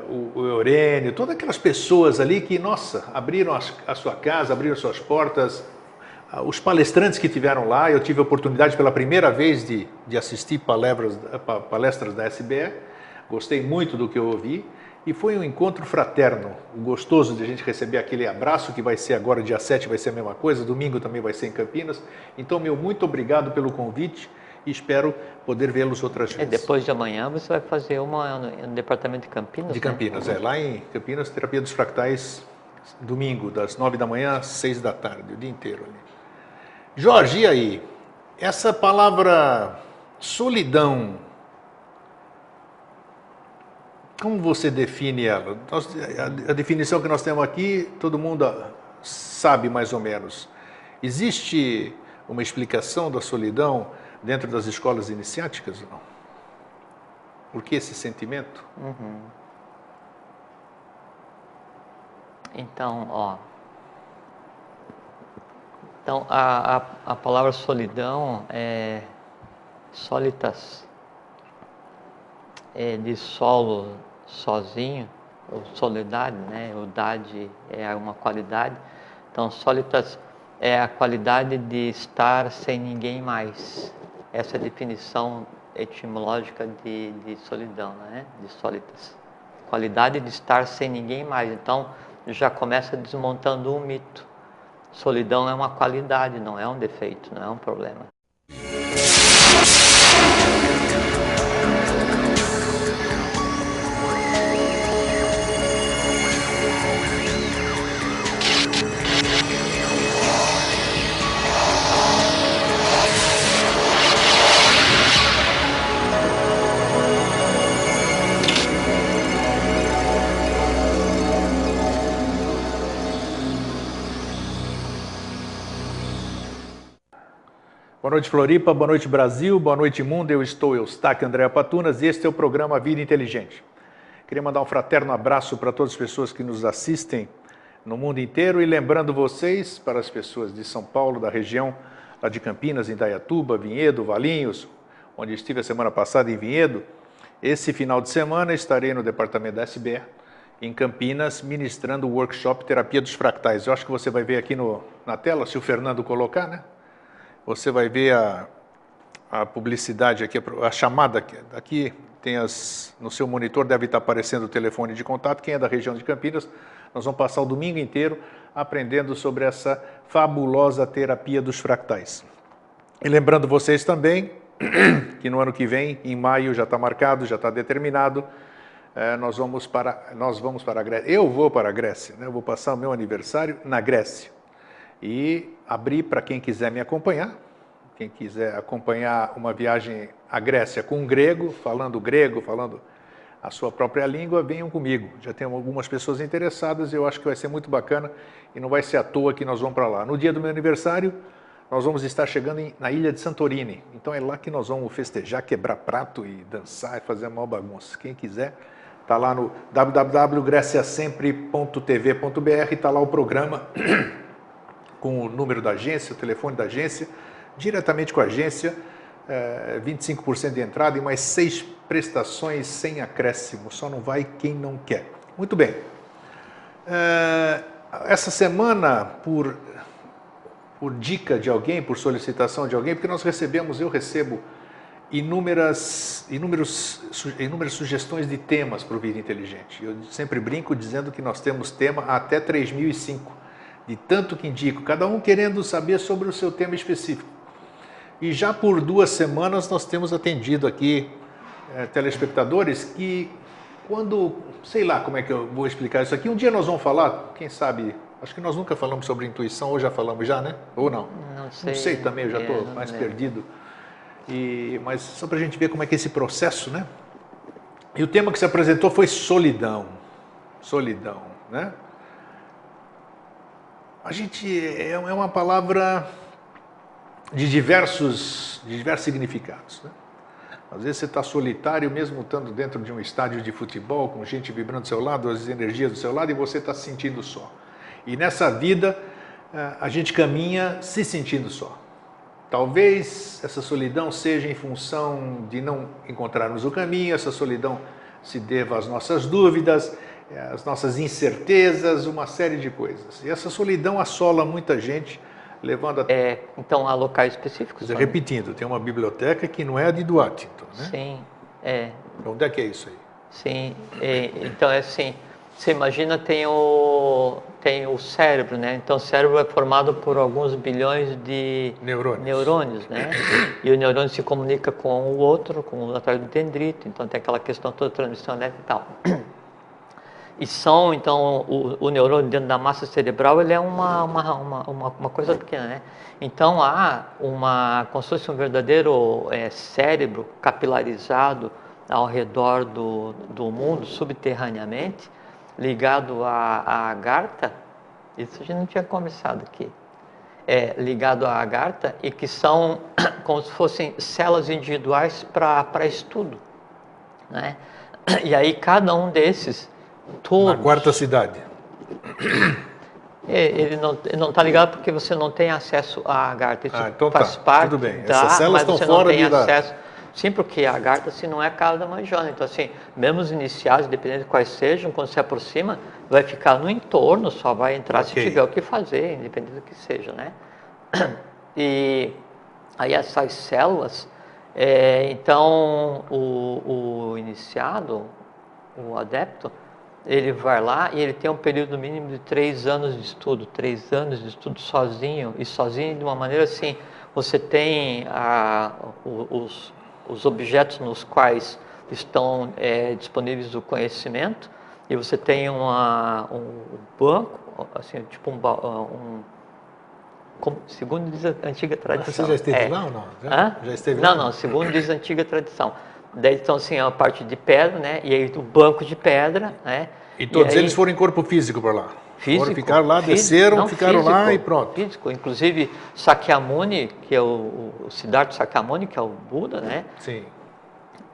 o Eurênio, todas aquelas pessoas ali que, nossa, abriram a sua casa, abriram suas portas, os palestrantes que tiveram lá. Eu tive a oportunidade pela primeira vez de assistir palestras da SBE, gostei muito do que eu ouvi, e foi um encontro fraterno, gostoso de a gente receber aquele abraço, que vai ser agora dia 7, vai ser a mesma coisa, domingo também vai ser em Campinas. Então, muito obrigado pelo convite e espero poder vê-los outras vezes. Depois de amanhã você vai fazer uma no departamento de Campinas? De Campinas, lá em Campinas, Terapia dos Fractais, domingo, das 9 da manhã às 6 da tarde, o dia inteiro ali. Jorge, e aí? Essa palavra solidão, como você define ela? A definição que nós temos aqui, todo mundo sabe mais ou menos. Existe uma explicação da solidão dentro das escolas iniciáticas? Não? Por que esse sentimento? Então, Então, a palavra solidão é solitas, de solo, sozinho, ou soledade, né? O dade é uma qualidade. Então, solitas é a qualidade de estar sem ninguém mais. Essa é a definição etimológica de solidão, né? De solitas. Qualidade de estar sem ninguém mais. Então, já começa desmontando um mito. Solidão é uma qualidade, não é um defeito, não é um problema. Boa noite, Floripa, boa noite, Brasil, boa noite, mundo. Eu estou Eustáquio André Patunas e este é o programa Vida Inteligente. Queria mandar um fraterno abraço para todas as pessoas que nos assistem no mundo inteiro e lembrando vocês, para as pessoas de São Paulo, da região lá de Campinas, Indaiatuba, Vinhedo, Valinhos, onde estive a semana passada em Vinhedo, esse final de semana estarei no departamento da SBE, em Campinas, ministrando o workshop Terapia dos Fractais. Eu acho que você vai ver aqui na tela, se o Fernando colocar, né? Você vai ver a publicidade aqui, a chamada aqui, no seu monitor deve estar aparecendo o telefone de contato. Quem é da região de Campinas, nós vamos passar o domingo inteiro aprendendo sobre essa fabulosa terapia dos fractais. E lembrando vocês também que no ano que vem, em maio, já está marcado, já está determinado, nós vamos para a Grécia. Eu vou para a Grécia, né? Eu vou passar o meu aniversário na Grécia. E abrir para quem quiser me acompanhar, quem quiser acompanhar uma viagem à Grécia com um grego, falando a sua própria língua, venham comigo. Já tem algumas pessoas interessadas e eu acho que vai ser muito bacana e não vai ser à toa que nós vamos para lá. No dia do meu aniversário, nós vamos estar chegando na ilha de Santorini. Então é lá que nós vamos festejar, quebrar prato e dançar e fazer a maior bagunça. Quem quiser, está lá no www.greciasempre.tv.br, está lá o programa com o número da agência, o telefone da agência, diretamente com a agência, 25% de entrada e mais 6 prestações sem acréscimo. Só não vai quem não quer. Muito bem. Essa semana, por dica de alguém, por solicitação de alguém, porque eu recebo inúmeras sugestões de temas para o Vida Inteligente. Eu sempre brinco dizendo que nós temos tema até 3005, de tanto que indico, cada um querendo saber sobre o seu tema específico. E já por 2 semanas nós temos atendido aqui telespectadores que quando, sei lá como é que eu vou explicar isso aqui, um dia nós vamos falar, quem sabe, acho que nós nunca falamos sobre intuição, ou já falamos já, né? Ou não? Não sei. Não sei também, eu já estou mais perdido. Mas só para a gente ver como é que é esse processo, né? E o tema que se apresentou foi solidão. Solidão, né? A gente é uma palavra de diversos significados, né? Às vezes você está solitário, mesmo estando dentro de um estádio de futebol, com gente vibrando do seu lado, as energias do seu lado, e você está se sentindo só. E nessa vida, a gente caminha se sentindo só. Talvez essa solidão seja em função de não encontrarmos o caminho, essa solidão se deva às nossas dúvidas, às nossas incertezas, uma série de coisas. E essa solidão assola muita gente, levando a... Então, há locais específicos? Repetindo, tem uma biblioteca que não é a de Duarte, então, né? Sim, Onde é que é isso aí? Sim, então é assim, você imagina, tem o cérebro, né? Então o cérebro é formado por alguns bilhões de neurônios, né? E o neurônio se comunica com o outro, através do dendrito, então tem aquela questão toda de transmissão elétrica e tal. E então, o neurônio dentro da massa cerebral, ele é uma coisa pequena, né? Então, há como se fosse um verdadeiro cérebro capilarizado ao redor do mundo, subterraneamente, ligado à agartha. Isso a gente não tinha conversado aqui. Ligado à agartha, e que são como se fossem células individuais para estudo, né? E aí, cada um desses... Na quarta cidade. Ele não está ligado porque você não tem acesso à agartha. Isso então faz parte. Tudo bem. Essas células estão fora de acesso. Sim, porque a agartha não é a casa da manjona. Então, assim, mesmo os iniciados, dependendo de quais sejam, quando se aproxima, vai ficar no entorno, só vai entrar se tiver o que fazer, independente do que seja, né? E aí essas células, então o iniciado, o adepto, ele vai lá e ele tem um período mínimo de 3 anos de estudo, 3 anos de estudo sozinho, e sozinho de uma maneira assim, você tem os objetos nos quais estão disponíveis o conhecimento, e você tem um banco, assim, tipo segundo diz a antiga tradição. Você já esteve lá ou não? Já esteve lá? Não, não, segundo diz a antiga tradição. Daí, então, assim, a parte de pedra, né? E aí o banco de pedra, né? E todos eles foram em corpo físico para lá? Físico. Ficaram lá, desceram, ficaram lá e pronto. Físico. Inclusive, Sakyamuni, que é o Siddhartha Sakyamuni, que é o Buda, né? Sim.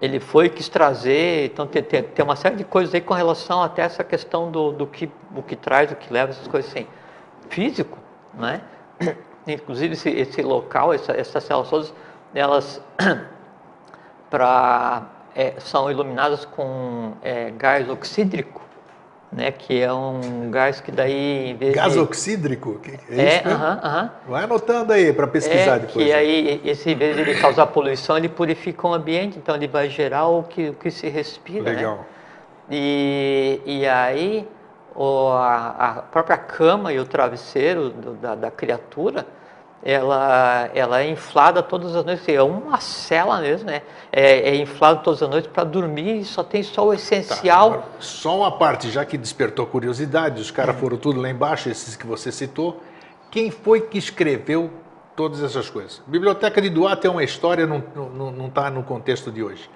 Ele quis trazer, então tem uma série de coisas aí com relação até essa questão do que traz, o que leva, essas coisas assim. Físico, né? Inclusive, esse local, essas células todas, elas... são iluminadas com gás oxídrico, né, que é um gás que daí... Gás oxídrico? É isso, né? Vai anotando aí para pesquisar depois. Que aí, em vez de ele causar poluição, ele purifica o ambiente, então ele vai gerar o que se respira. Legal. Né? E aí, a própria cama e o travesseiro da criatura, ela é inflada todas as noites, é uma cela mesmo, né? É inflada todas as noites para dormir, e só tem o essencial. Tá, só uma parte, já que despertou curiosidade, os caras foram tudo lá embaixo, esses que você citou. Quem foi que escreveu todas essas coisas? Biblioteca de Duarte é uma história, não está no contexto de hoje.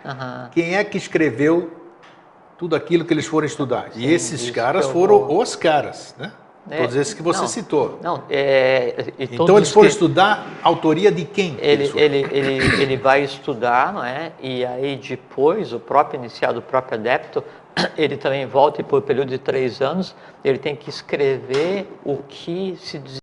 Quem é que escreveu tudo aquilo que eles foram estudar? Sim, e esses caras foram os caras, né? Todos esses que você citou. Então eles foram estudar a autoria de quem? Ele vai estudar, não é? E aí depois o próprio iniciado, o próprio adepto, ele também volta, e por um período de 3 anos ele tem que escrever o que se